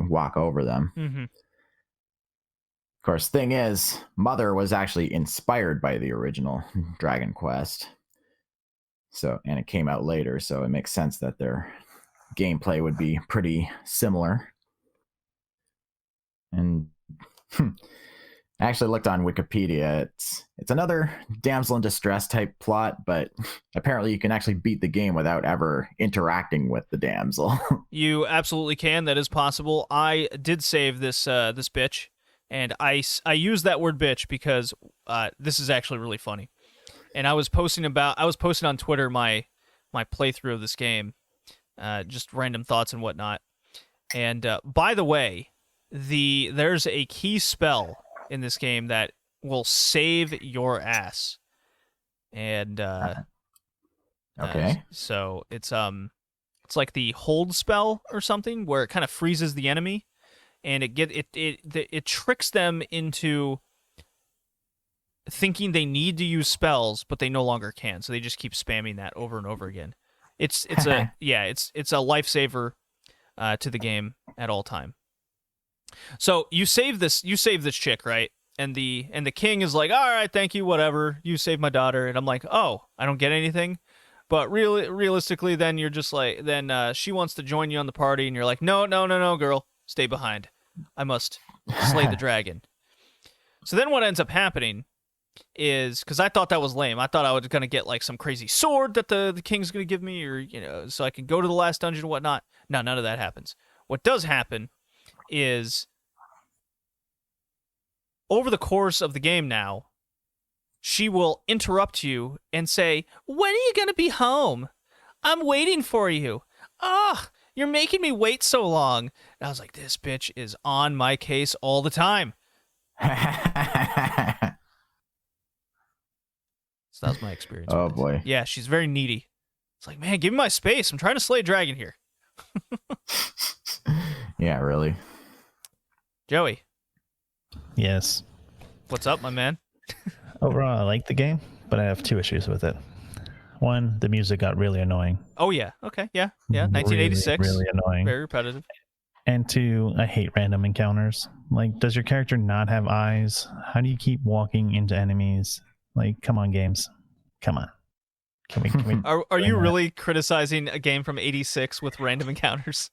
walk over them. Mm-hmm. Of course, thing is, Mother was actually inspired by the original Dragon Quest. And it came out later, so it makes sense that their gameplay would be pretty similar. And I actually looked on Wikipedia. It's another damsel in distress type plot, but apparently you can actually beat the game without ever interacting with the damsel. You absolutely can. That is possible. I did save this bitch, and I use that word bitch because this is actually really funny. And I was posting on Twitter my playthrough of this game, just random thoughts and whatnot. And by the way, there's a key spell in this game that will save your ass. And okay. So it's like the hold spell or something, where it kind of freezes the enemy, and it tricks them into thinking they need to use spells, but they no longer can. So they just keep spamming that over and over again. It's a lifesaver to the game at all time. So you save this chick, right? And the king is like, all right, thank you, whatever. You saved my daughter. And I'm like, oh, I don't get anything. But realistically, then you're just like, then she wants to join you on the party, and you're like, no, girl, stay behind. I must slay the dragon. So then what ends up happening is, because I thought that was lame. I thought I was going to get like some crazy sword that the king's going to give me, or, so I can go to the last dungeon and whatnot. No, none of that happens. What does happen is, over the course of the game now, she will interrupt you and say, when are you going to be home? I'm waiting for you. You're making me wait so long. And I was like, this bitch is on my case all the time. So that was my experience. Oh, with it. boy. Yeah, she's very needy. It's like, man, give me my space. I'm trying to slay a dragon here. Yeah, really. Joey. Yes. What's up, my man? Overall, I like the game, but I have 2 issues with it. One, the music got really annoying. Oh, yeah. Okay, yeah. 1986. Really annoying. Very repetitive. And 2, I hate random encounters. Like, does your character not have eyes? How do you keep walking into enemies? Like, come on, games. Come on. Can we Are you really criticizing a game from 86 with random encounters?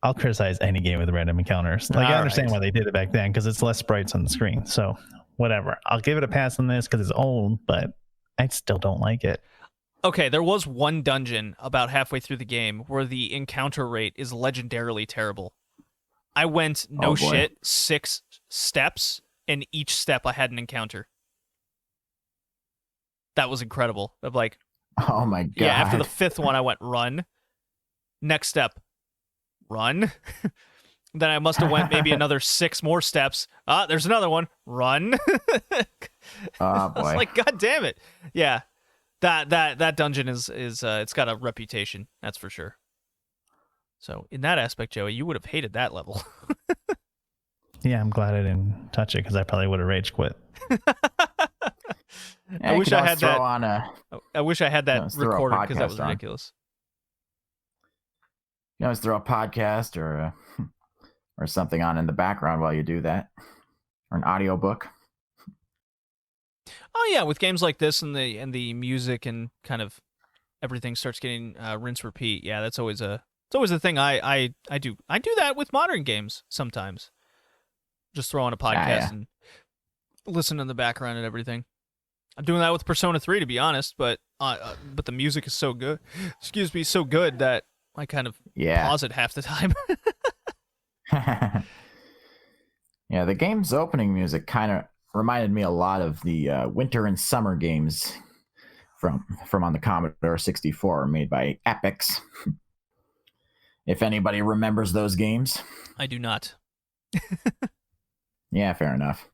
I'll criticize any game with random encounters. Like, I understand why they did it back then, because it's less sprites on the screen. So, whatever. I'll give it a pass on this because it's old, but I still don't like it. Okay, there was one dungeon about halfway through the game where the encounter rate is legendarily terrible. I went, 6 steps, and each step I had an encounter. That was incredible. I'm like, oh my god. Yeah, after the 5th one, I went, run. Next step, run. Then I must have went maybe another 6 more steps. There's another one. Run. Oh I boy. was like, God damn it. Yeah. That dungeon is it's got a reputation, that's for sure. So in that aspect, Joey, you would have hated that level. Yeah, I'm glad I didn't touch it because I probably would have rage quit. I wish I had that. I wish I had that Let's throw a recorded because that podcast was on. ridiculous. You always throw a podcast or something on in the background while you do that, or an audiobook. Oh yeah, with games like this and the music and kind of everything starts getting rinse repeat. Yeah, it's always a thing I do. I do that with modern games sometimes. Just throw on a podcast and listen in the background and everything. I'm doing that with Persona 3 to be honest, but the music is so good. Excuse me, so good that I kind of pause it half the time. Yeah, the game's opening music kind of reminded me a lot of the winter and summer games from on the Commodore 64 made by Epix. If anybody remembers those games. I do not. Yeah, fair enough.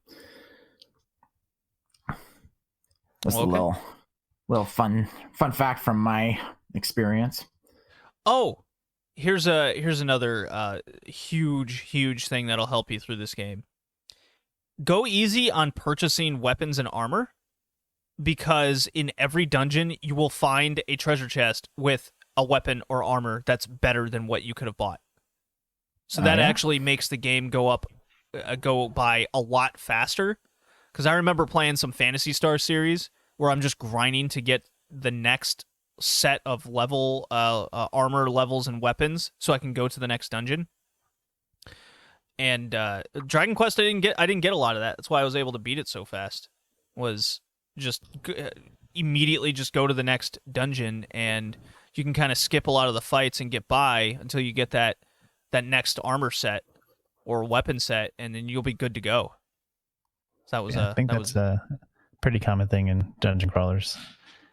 Just a little fun fact from my experience. Oh, here's another huge thing that'll help you through this game. Go easy on purchasing weapons and armor, because in every dungeon you will find a treasure chest with a weapon or armor that's better than what you could have bought. So that actually makes the game go by a lot faster. Because I remember playing some Phantasy Star series where I'm just grinding to get the next set of level armor levels and weapons so I can go to the next dungeon. And Dragon Quest, I didn't get a lot of that. That's why I was able to beat it so fast. Was just immediately just go to the next dungeon, and you can kind of skip a lot of the fights and get by until you get that next armor set or weapon set, and then you'll be good to go. So that was I think that's a pretty common thing in dungeon crawlers.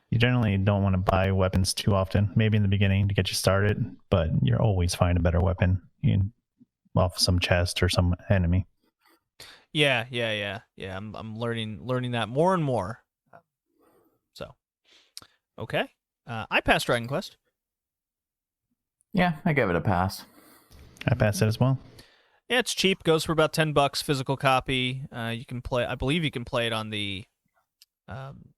You generally don't want to buy weapons too often, maybe in the beginning to get you started, but you'll always find a better weapon off some chest or some enemy. Yeah. I'm learning that more and more. So, okay. I passed Dragon Quest. Yeah, I gave it a pass. I passed it as well. Yeah, it's cheap. Goes for about $10. Physical copy. You can play. I believe you can play it on the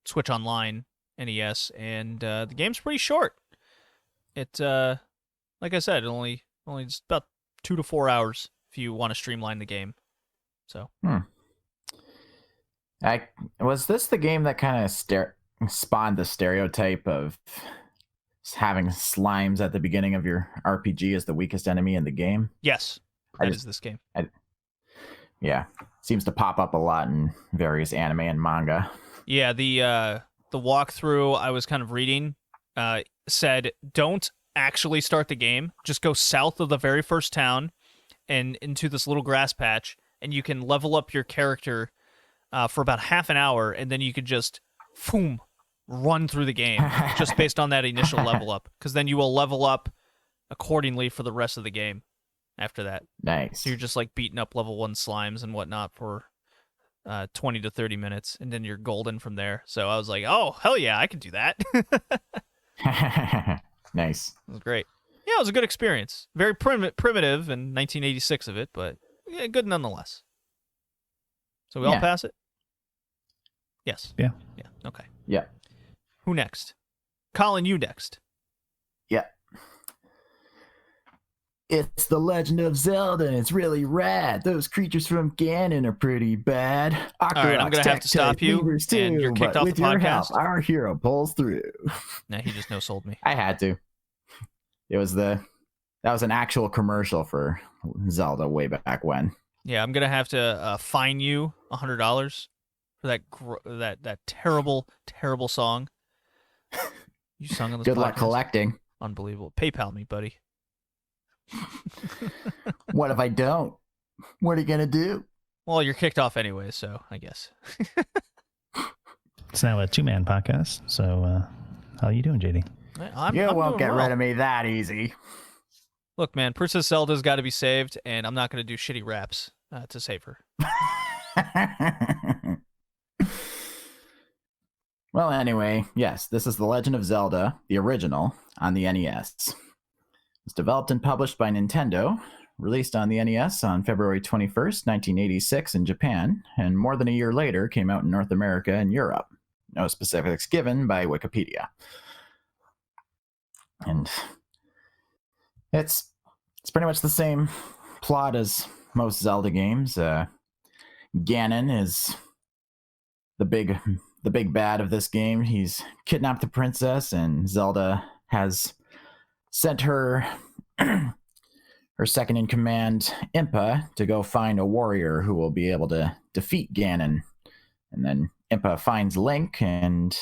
Switch Online NES, and the game's pretty short. It, like I said, only just about 2 to 4 hours if you want to streamline the game. So. Was this the game that kind of spawned the stereotype of having slimes at the beginning of your RPG as the weakest enemy in the game? Yes, that is this game. Yeah, seems to pop up a lot in various anime and manga. Yeah, the walkthrough I was kind of reading said don't actually start the game. Just go south of the very first town and into this little grass patch, and you can level up your character for about half an hour, and then you could just run through the game just based on that initial level up, because then you will level up accordingly for the rest of the game after that. Nice. So you're just like beating up level 1 slimes and whatnot for 20 to 30 minutes, and then you're golden from there. So I was like, oh, hell yeah, I can do that. Nice. It was great. Yeah, it was a good experience. Very primitive in 1986 of it, but yeah, good nonetheless. So we all pass it? Yes. Yeah. Yeah, okay. Yeah. Who next? Colin, you next. Yeah. It's the Legend of Zelda, and it's really rad. Those creatures from Ganon are pretty bad. All right, I'm going to have to stop you, and you're kicked off the podcast. Help, our hero pulls through. Nah, he just no-sold me. I had to. That was an actual commercial for Zelda way back when. Yeah, I'm going to have to fine you $100 for that terrible song you sung on this podcast. Good luck collecting. Unbelievable. PayPal me, buddy. What if I don't? What are you going to do? Well, you're kicked off anyway, so I guess. It's now a 2-man podcast, so how are you doing, JD? You won't get rid of me that easy. Look, man, Princess Zelda's got to be saved, and I'm not going to do shitty raps to save her. Well, anyway, yes, this is The Legend of Zelda, the original, on the NES. It's developed and published by Nintendo, released on the NES on February 21st, 1986 in Japan, and more than a year later came out in North America and Europe. No specifics given by Wikipedia. And it's pretty much the same plot as most Zelda games. Ganon is the big bad of this game. He's kidnapped the princess, and Zelda has sent her her second in command, Impa, to go find a warrior who will be able to defeat Ganon. And then Impa finds Link, and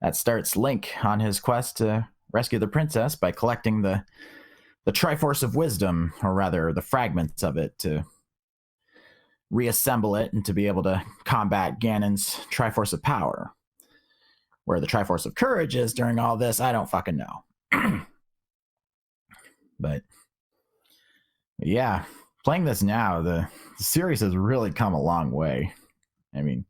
that starts Link on his quest to rescue the princess by collecting the Triforce of Wisdom, or rather the fragments of it, to reassemble it and to be able to combat Ganon's Triforce of Power. Where the Triforce of Courage is during all this, I don't fucking know. But yeah, playing this now, the series has really come a long way. I mean,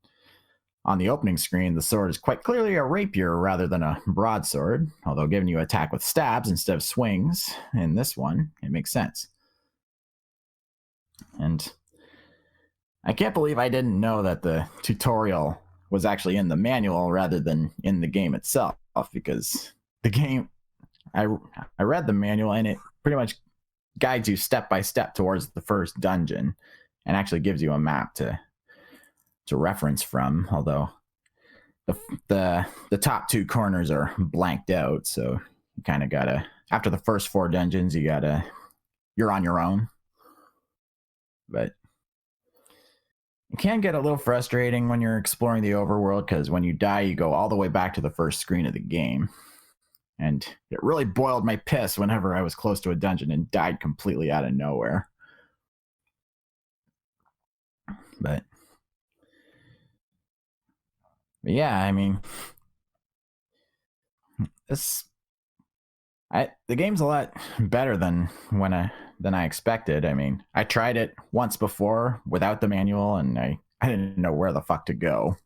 on the opening screen, the sword is quite clearly a rapier rather than a broadsword, although giving you attack with stabs instead of swings. In this one, it makes sense. And I can't believe I didn't know that the tutorial was actually in the manual rather than in the game itself, because the game, I read the manual, and it pretty much guides you step by step towards the first dungeon and actually gives you a map to reference from, although the top two corners are blanked out, so you kind of gotta, after the first 4 dungeons, you're on your own. But it can get a little frustrating when you're exploring the overworld, because when you die, you go all the way back to the first screen of the game. And it really boiled my piss whenever I was close to a dungeon and died completely out of nowhere. But yeah, I mean, the game's a lot better than I expected. I mean, I tried it once before without the manual, and I didn't know where the fuck to go.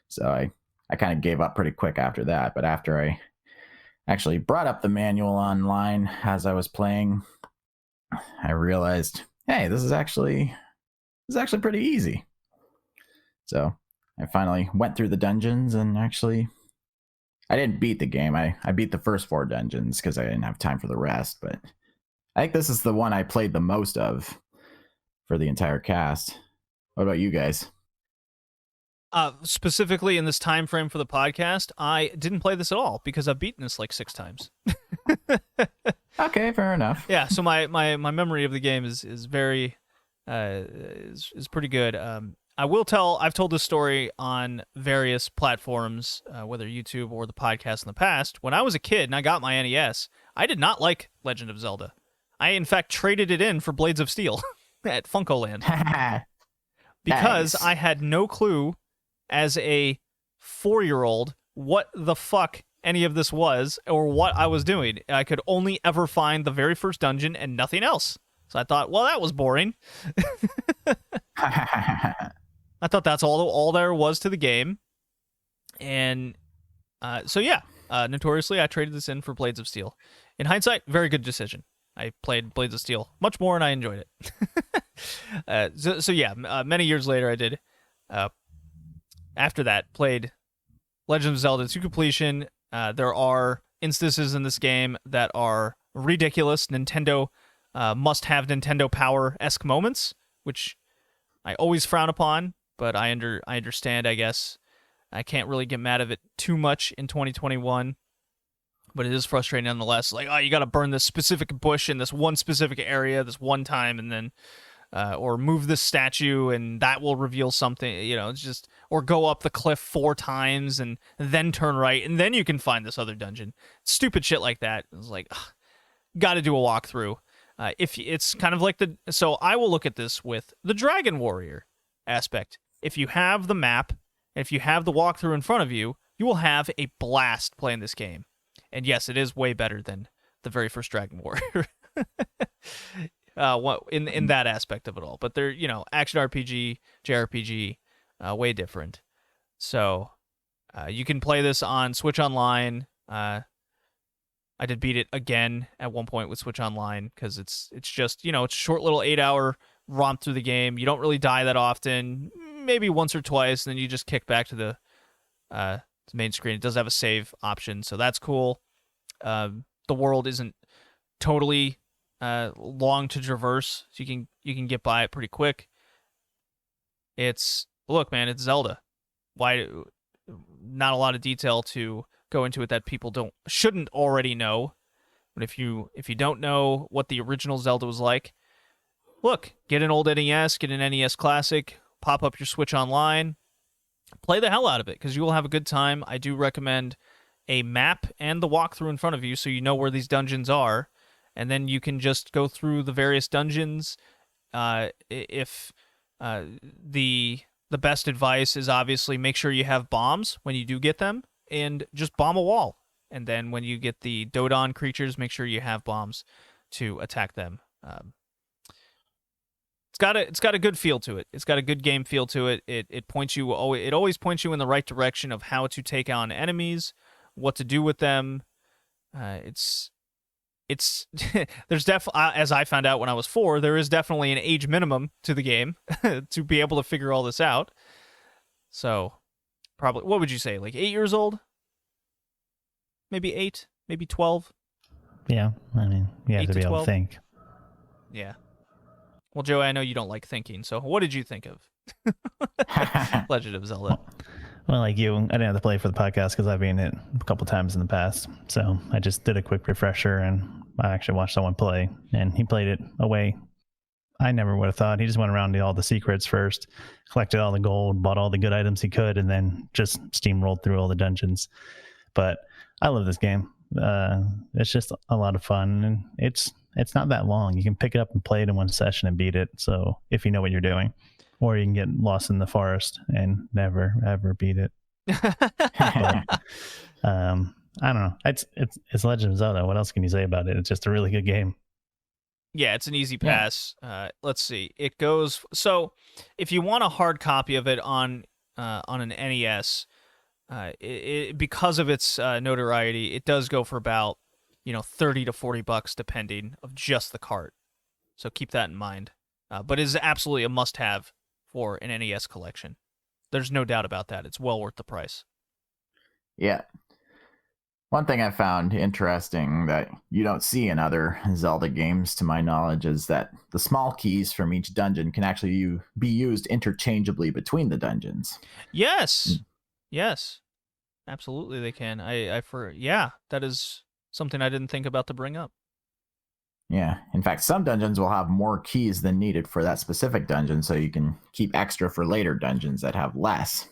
So I kind of gave up pretty quick after that. But after I actually brought up the manual online as I was playing, I realized, hey, this is actually pretty easy. So I finally went through the dungeons, and actually, I didn't beat the game. I beat the first 4 dungeons because I didn't have time for the rest, but I think this is the one I played the most of for the entire cast. What about you guys? Specifically in this time frame for the podcast, I didn't play this at all because I've beaten this like 6 times. Okay, fair enough. Yeah, so my memory of the game is very is pretty good. I've told this story on various platforms, whether YouTube or the podcast in the past. When I was a kid and I got my NES, I did not like Legend of Zelda. I, in fact, traded it in for Blades of Steel at Funkoland. Because Nice. I had no clue as a 4-year-old what the fuck any of this was or what I was doing. I could only ever find the very first dungeon and nothing else. So I thought, well, that was boring. I thought that's all there was to the game. And notoriously, I traded this in for Blades of Steel. In hindsight, very good decision. I played Blades of Steel much more, and I enjoyed it. Many years later, I did, after that, played Legend of Zelda to completion. There are instances in this game that are ridiculous. Nintendo must have Nintendo Power-esque moments, which I always frown upon, but I understand, I guess. I can't really get mad at it too much in 2021, but it is frustrating nonetheless. Like, oh, you got to burn this specific bush in this one specific area this one time, and then, or move this statue, and that will reveal something. You know, it's just, or go up the cliff 4 times and then turn right, and then you can find this other dungeon. Stupid shit like that. It's like, got to do a walkthrough. If it's kind of like so I will look at this with the Dragon Warrior aspect. If you have the map, if you have the walkthrough in front of you, you will have a blast playing this game. And yes, it is way better than the very first Dragon Warrior. What in that aspect of it all, but they're action RPG, JRPG, way different. So you can play this on Switch Online. I did beat it again at one point with Switch Online because it's just it's a short little 8-hour romp through the game. You don't really die that often, maybe once or twice, and then you just kick back to the main screen. It does have a save option, so that's cool. The world isn't totally long to traverse, so you can get by it pretty quick. Look, man, it's Zelda. Why? Not a lot of detail to go into it that people shouldn't already know. But if you don't know what the original Zelda was like, look, get an old NES, get an NES Classic, pop up your Switch Online, play the hell out of it because you will have a good time. I do recommend a map and the walkthrough in front of you so you know where these dungeons are, and then you can just go through the various dungeons. If the best advice is obviously make sure you have bombs when you do get them, and just bomb a wall. And then when you get the Dodon creatures, make sure you have bombs to attack them. It's got a good feel to it. It's got a good game feel to it. It always points you in the right direction of how to take on enemies, what to do with them. It's there's definitely, as I found out when I was 4, there is definitely an age minimum to the game to be able to figure all this out. So probably, what would you say, like 8 years old? Maybe 8, maybe 12. Yeah, I mean, you have to be able to think. Yeah. Well, Joey, I know you don't like thinking, so what did you think of Legend of Zelda? Well, like you, I didn't have to play for the podcast because I've been it a couple times in the past. So I just did a quick refresher, and I actually watched someone play, and he played it away. I never would have thought. He just went around to all the secrets first, collected all the gold, bought all the good items he could, and then just steamrolled through all the dungeons. But I love this game. It's just a lot of fun, and it's not that long. You can pick it up and play it in one session and beat it. So if you know what you're doing, or you can get lost in the forest and never ever beat it. But, I don't know. It's Legend of Zelda. What else can you say about it? It's just a really good game. Yeah, it's an easy pass. Let's see. It goes, so if you want a hard copy of it on an NES, because of its notoriety, it does go for about $30 to $40 depending of just the cart. So keep that in mind. But it is absolutely a must-have for an NES collection. There's no doubt about that. It's well worth the price. Yeah. One thing I found interesting that you don't see in other Zelda games, to my knowledge, is that the small keys from each dungeon can actually be used interchangeably between the dungeons. Yes. Yes. Absolutely they can. That is something I didn't think about to bring up. Yeah. In fact, some dungeons will have more keys than needed for that specific dungeon, so you can keep extra for later dungeons that have less.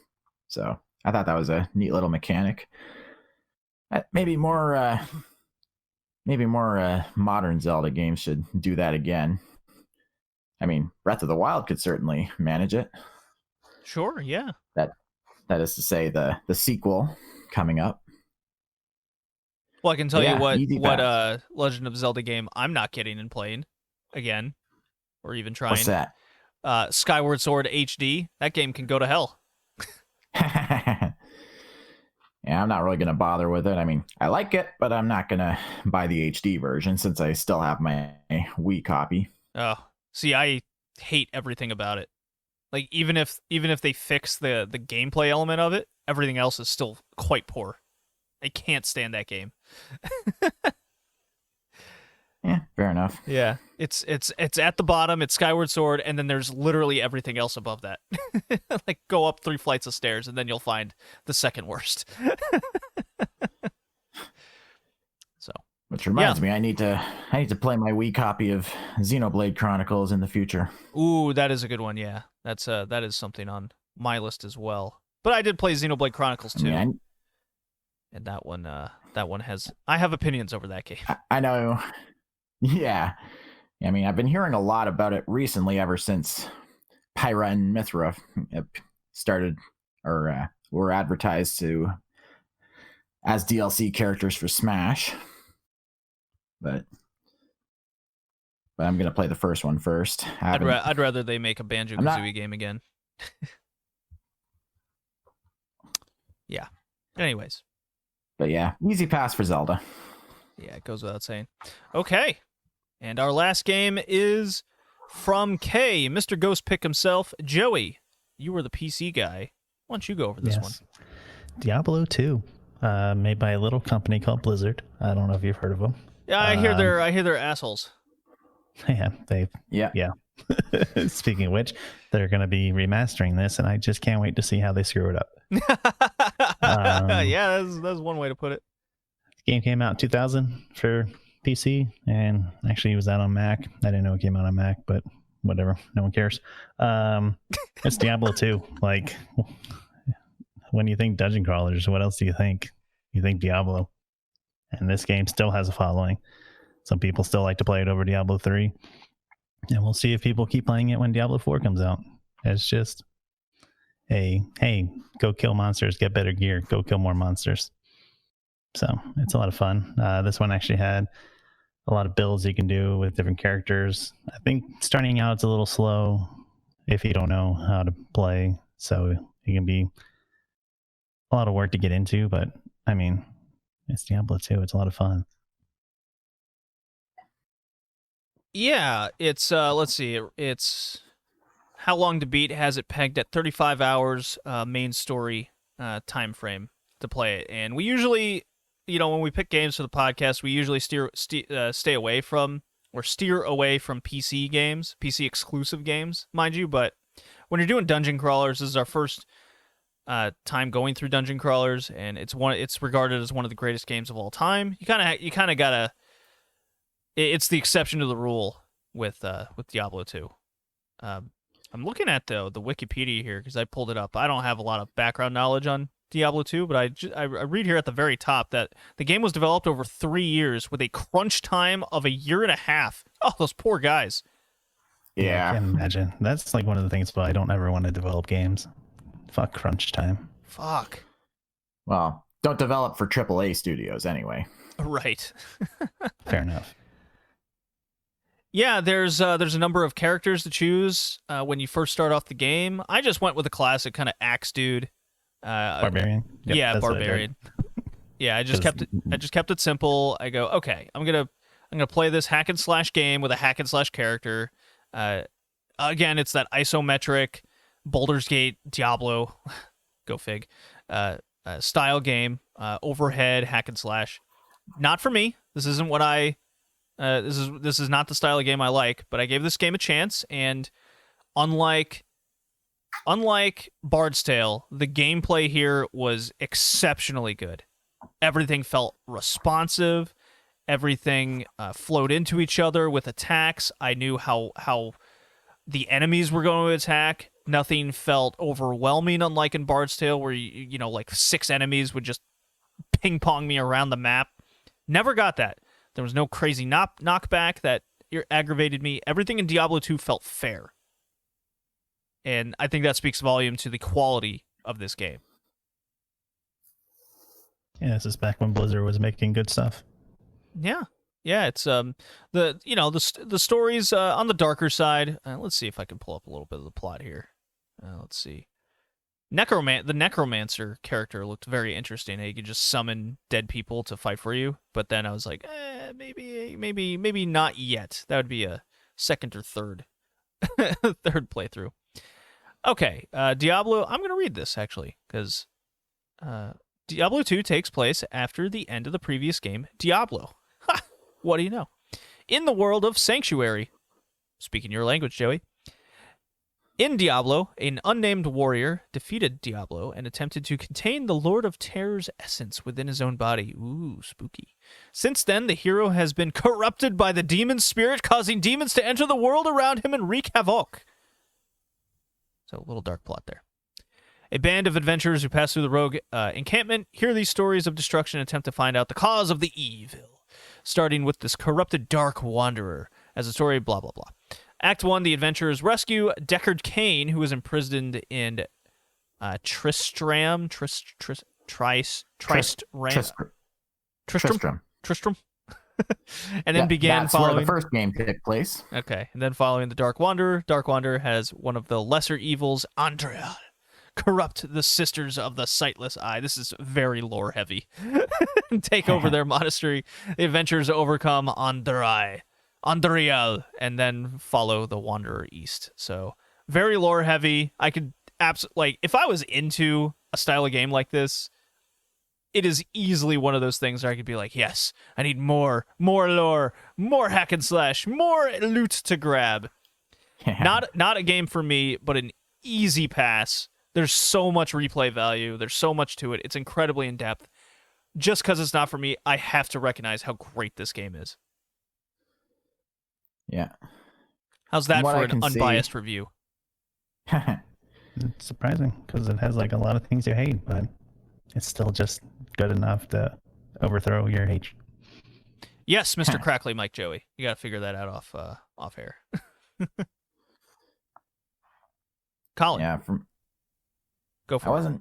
So I thought that was a neat little mechanic. Maybe more modern Zelda games should do that again. I mean, Breath of the Wild could certainly manage it. Sure, yeah. That is to say, the sequel coming up. Well, I can tell you what Legend of Zelda game I'm not getting and playing again, or even trying. What's that? Skyward Sword HD. That game can go to hell. Yeah, I'm not really going to bother with it. I mean, I like it, but I'm not going to buy the HD version since I still have my Wii copy. Oh, see, I hate everything about it. Like, even if they fix the gameplay element of it, everything else is still quite poor. I can't stand that game. Yeah, fair enough. Yeah, it's at the bottom. It's Skyward Sword, and then there's literally everything else above that. Like, go up 3 flights of stairs, and then you'll find the second worst. So, which reminds me, I need to play my Wii copy of Xenoblade Chronicles in the future. Ooh, that is a good one. Yeah, that is something on my list as well. But I did play Xenoblade Chronicles too, and that one I have opinions over that game. I know. Yeah. I mean, I've been hearing a lot about it recently ever since Pyra and Mithra started or were advertised as DLC characters for Smash. But but I'm gonna play the first one first. I'd rather they make a Banjo-Kazooie not... game again. Yeah. Anyways. But yeah, easy pass for Zelda. Yeah, it goes without saying. Okay. And our last game is from K, Mr. Ghost Pick himself. Joey, you were the PC guy. Why don't you go over this one? Diablo 2, made by a little company called Blizzard. I don't know if you've heard of them. Yeah, I hear they're assholes. Yeah. Speaking of which, they're going to be remastering this, and I just can't wait to see how they screw it up. Yeah, that's one way to put it. The game came out in 2000 for PC, and actually it was out on Mac. I didn't know it came out on Mac, but whatever. No one cares. It's Diablo 2. Like, when you think dungeon crawlers, what else do you think? You think Diablo. And this game still has a following. Some people still like to play it over Diablo 3. And we'll see if people keep playing it when Diablo 4 comes out. It's just, hey, go kill monsters, get better gear, go kill more monsters. So it's a lot of fun. This one actually had a lot of builds you can do with different characters. I think starting out it's a little slow if you don't know how to play. So it can be a lot of work to get into, but I mean, it's Diablo 2. It's a lot of fun. Yeah, it's let's see, it's how long to beat has it pegged at 35 hours main story time frame to play it. And we usually, when we pick games for the podcast, we usually stay away from or steer away from PC games, PC exclusive games, mind you, but when you're doing dungeon crawlers, this is our first time going through dungeon crawlers, and it's regarded as one of the greatest games of all time. You kind of gotta. It's the exception to the rule with Diablo 2. I'm looking at the Wikipedia here because I pulled it up. I don't have a lot of background knowledge on Diablo 2, but I read here at the very top that the game was developed over 3 years with a crunch time of 1.5 years. Oh, those poor guys. Yeah. I can imagine. That's like one of the things why I don't ever want to develop games. Fuck crunch time. Fuck. Well, don't develop for AAA studios anyway. Right. Fair enough. Yeah, there's a number of characters to choose when you first start off the game. I just went with a classic kind of axe dude. Barbarian. Yep, yeah, barbarian. Yeah, I just kept it simple. I go, okay, I'm gonna play this hack and slash game with a hack and slash character. Again, it's that isometric Baldur's Gate Diablo, go fig, style game. Overhead hack and slash. Not for me. This isn't what I. This is not the style of game I like, but I gave this game a chance, and unlike Bard's Tale, the gameplay here was exceptionally good. Everything felt responsive. Everything flowed into each other with attacks. I knew how the enemies were going to attack. Nothing felt overwhelming, unlike in Bard's Tale, where you like 6 enemies would just ping pong me around the map. Never got that. There was no crazy knockback that aggravated me. Everything in Diablo 2 felt fair. And I think that speaks volume to the quality of this game. Yeah, this is back when Blizzard was making good stuff. Yeah. Yeah, it's the story's on the darker side. Let's see if I can pull up a little bit of the plot here. Let's see. The Necromancer character looked very interesting. You could just summon dead people to fight for you. But then I was like, maybe not yet. That would be a second or third playthrough. Okay, Diablo. I'm gonna read this actually because Diablo 2 takes place after the end of the previous game, Diablo. Ha! What do you know? In the world of Sanctuary, speaking your language, Joey. In Diablo, an unnamed warrior defeated Diablo and attempted to contain the Lord of Terror's essence within his own body. Ooh, spooky. Since then, the hero has been corrupted by the demon spirit, causing demons to enter the world around him and wreak havoc. So, a little dark plot there. A band of adventurers who pass through the rogue encampment hear these stories of destruction and attempt to find out the cause of the evil, starting with this corrupted dark wanderer as a story, blah, blah, blah. Act 1, the adventurers rescue Deckard Cain, who is imprisoned in Tristram. And then began that's following where the first game took place. Okay, and then following the Dark Wanderer. Dark Wanderer has one of the lesser evils, Andrea, corrupt the Sisters of the Sightless Eye. This is very lore heavy. Take over their monastery. The adventurers overcome Andriel, and then follow the Wanderer east. So very lore heavy. I could absolutely if I was into a style of game like this, it is easily one of those things where I could be like, yes, I need more lore, more hack and slash, more loot to grab. Yeah. Not a game for me, but an easy pass. There's so much replay value. There's so much to it. It's incredibly in depth. Just because it's not for me, I have to recognize how great this game is. Yeah. How's that What for I an can see- unbiased review? It's surprising because it has like a lot of things you hate, but it's still just good enough to overthrow your hate. Yes, Mr. Crackly Mike Joey. You got to figure that out off air. Colin, Yeah, go I for it.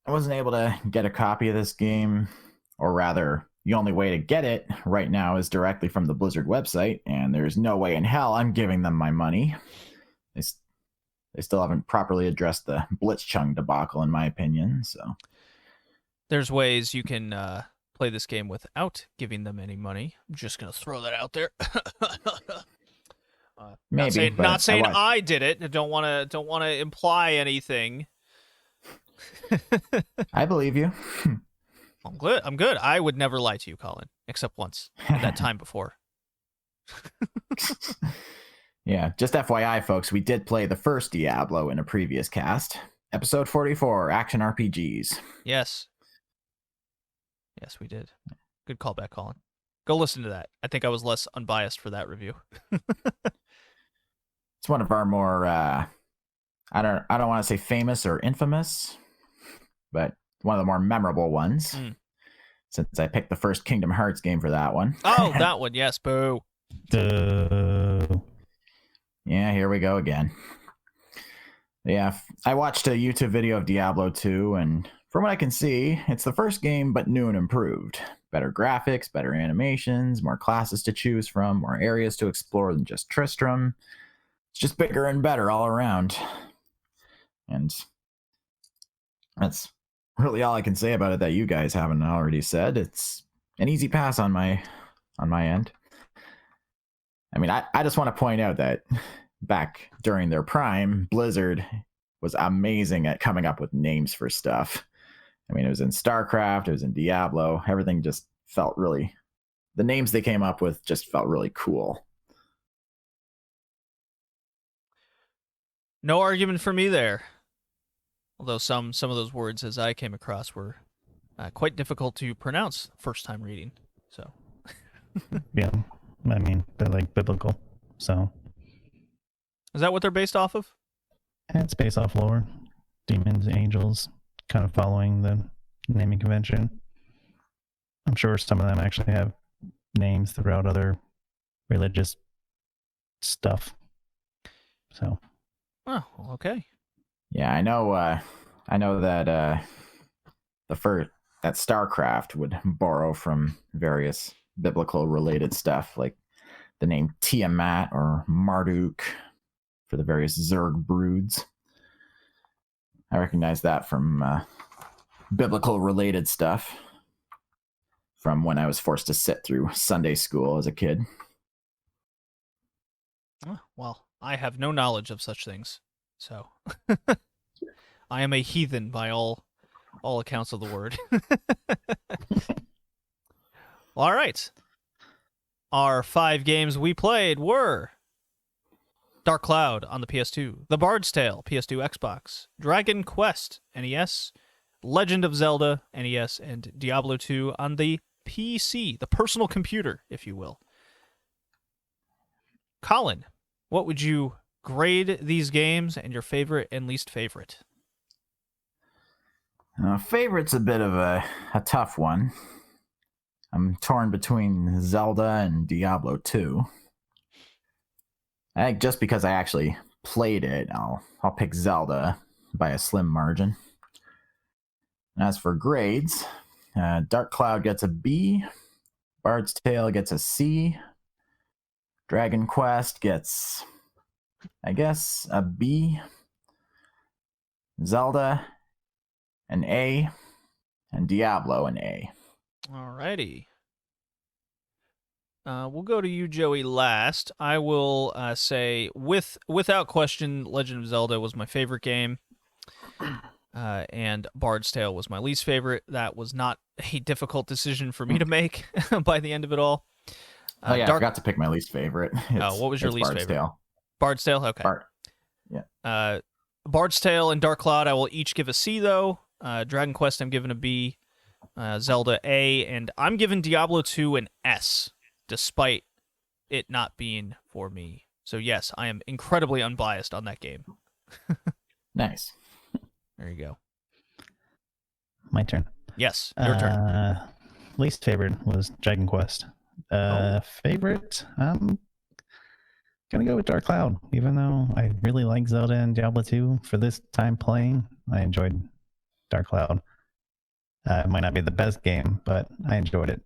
I wasn't able to get a copy of this game, or rather, the only way to get it right now is directly from the Blizzard website, and there's no way in hell I'm giving them my money. They still haven't properly addressed the Blitzchung debacle, in my opinion. So There's ways you can play this game without giving them any money. I'm just gonna throw that out there. maybe not saying but I did it. Don't want to imply anything. I believe you. I'm good. I would never lie to you, Colin, except once at that time before. Yeah, just FYI, folks, we did play the first Diablo in a previous cast, episode 44, Action RPGs. Yes, we did. Good callback, Colin. Go listen to that. I think I was less unbiased for that review. It's one of our more I don't want to say famous or infamous, but one of the more memorable ones. Since I picked the first Kingdom Hearts game for that one. Oh, that one, yes, boo. Yeah, here we go again. Yeah, I watched a YouTube video of Diablo 2, and from what I can see, it's the first game, but new and improved. Better graphics, better animations, more classes to choose from, more areas to explore than just Tristram. It's just bigger and better all around. And that's really all I can say about it that you guys haven't already said. It's an easy pass on my end. I mean, I just want to point out that back during their prime, Blizzard was amazing at coming up with names for stuff. I mean, it was in StarCraft, it was in Diablo. Everything just felt really... The names they came up with just felt really cool. No argument for me there. Although some of those words, as I came across, were quite difficult to pronounce first time reading. So, Yeah, I mean, they're like biblical, so is that what they're based off of? it's based off lore, demons, angels, kind of following the naming convention. I'm sure some of them actually have names throughout other religious stuff. So, Oh, okay. Yeah, I know that that StarCraft would borrow from various biblical related stuff, like the name Tiamat or Marduk for the various Zerg broods. I recognize that from biblical related stuff from when I was forced to sit through Sunday school as a kid. Oh, well, I have no knowledge of such things, so I am a heathen by all accounts of the word. All right. Our 5 games we played were Dark Cloud on the PS2, The Bard's Tale, PS2, Xbox, Dragon Quest, NES, Legend of Zelda, NES, and Diablo 2 on the PC, the personal computer, if you will. Colin, what would you grade these games and your favorite and least favorite? Favorite's a bit of a tough one. I'm torn between Zelda and Diablo 2. I think just because I actually played it, I'll pick Zelda by a slim margin. As for grades, Dark Cloud gets a B, Bard's Tale gets a C. Dragon Quest gets, I guess, a B. Zelda, an A. And Diablo, an A. Alrighty. We'll go to you, Joey, last. I will say, without question, Legend of Zelda was my favorite game, and Bard's Tale was my least favorite. That was not a difficult decision for me to make by the end of it all. I forgot to pick my least favorite. What was your least Bard's favorite? Tale. Bard's Tale? Okay. Yeah. Bard's Tale and Dark Cloud, I will each give a C, though. Dragon Quest, I'm giving a B. Zelda, A. And I'm giving Diablo 2 an S, despite it not being for me. So, yes, I am incredibly unbiased on that game. Nice. There you go. My turn. Yes, your turn. Least favorite was Dragon Quest. Favorite, I'm gonna go with Dark Cloud. Even though I really like Zelda and Diablo 2 for this time playing, I enjoyed Dark Cloud. It might not be the best game, but I enjoyed it.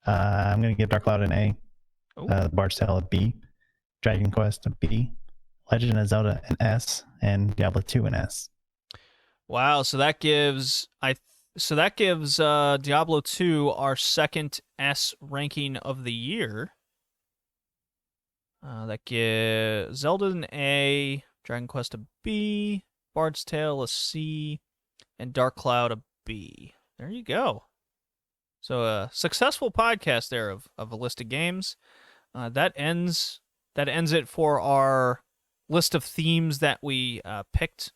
I'm gonna give Dark Cloud an A. Bard's Tale a B. Dragon Quest a B. Legend of Zelda an S, and Diablo 2 an S. Wow, so that gives Diablo 2 our second S ranking of the year. That gives Zelda an A, Dragon Quest a B, Bard's Tale a C, and Dark Cloud a B. There you go. So a successful podcast there of a list of games. That ends it for our list of themes that we picked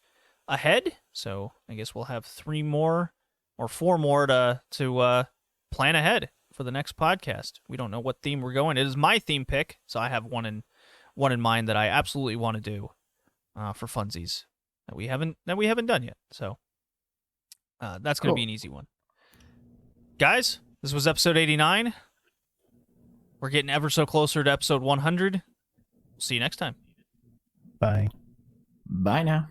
ahead. So I guess we'll have 3 more or 4 more to plan ahead for the next podcast. We don't know what theme we're going. It is my theme pick, so I have one in mind that I absolutely want to do for funsies that we haven't done yet. So that's going to be an easy one. Guys, this was episode 89. We're getting ever so closer to episode 100. See you next time. Bye. Bye now.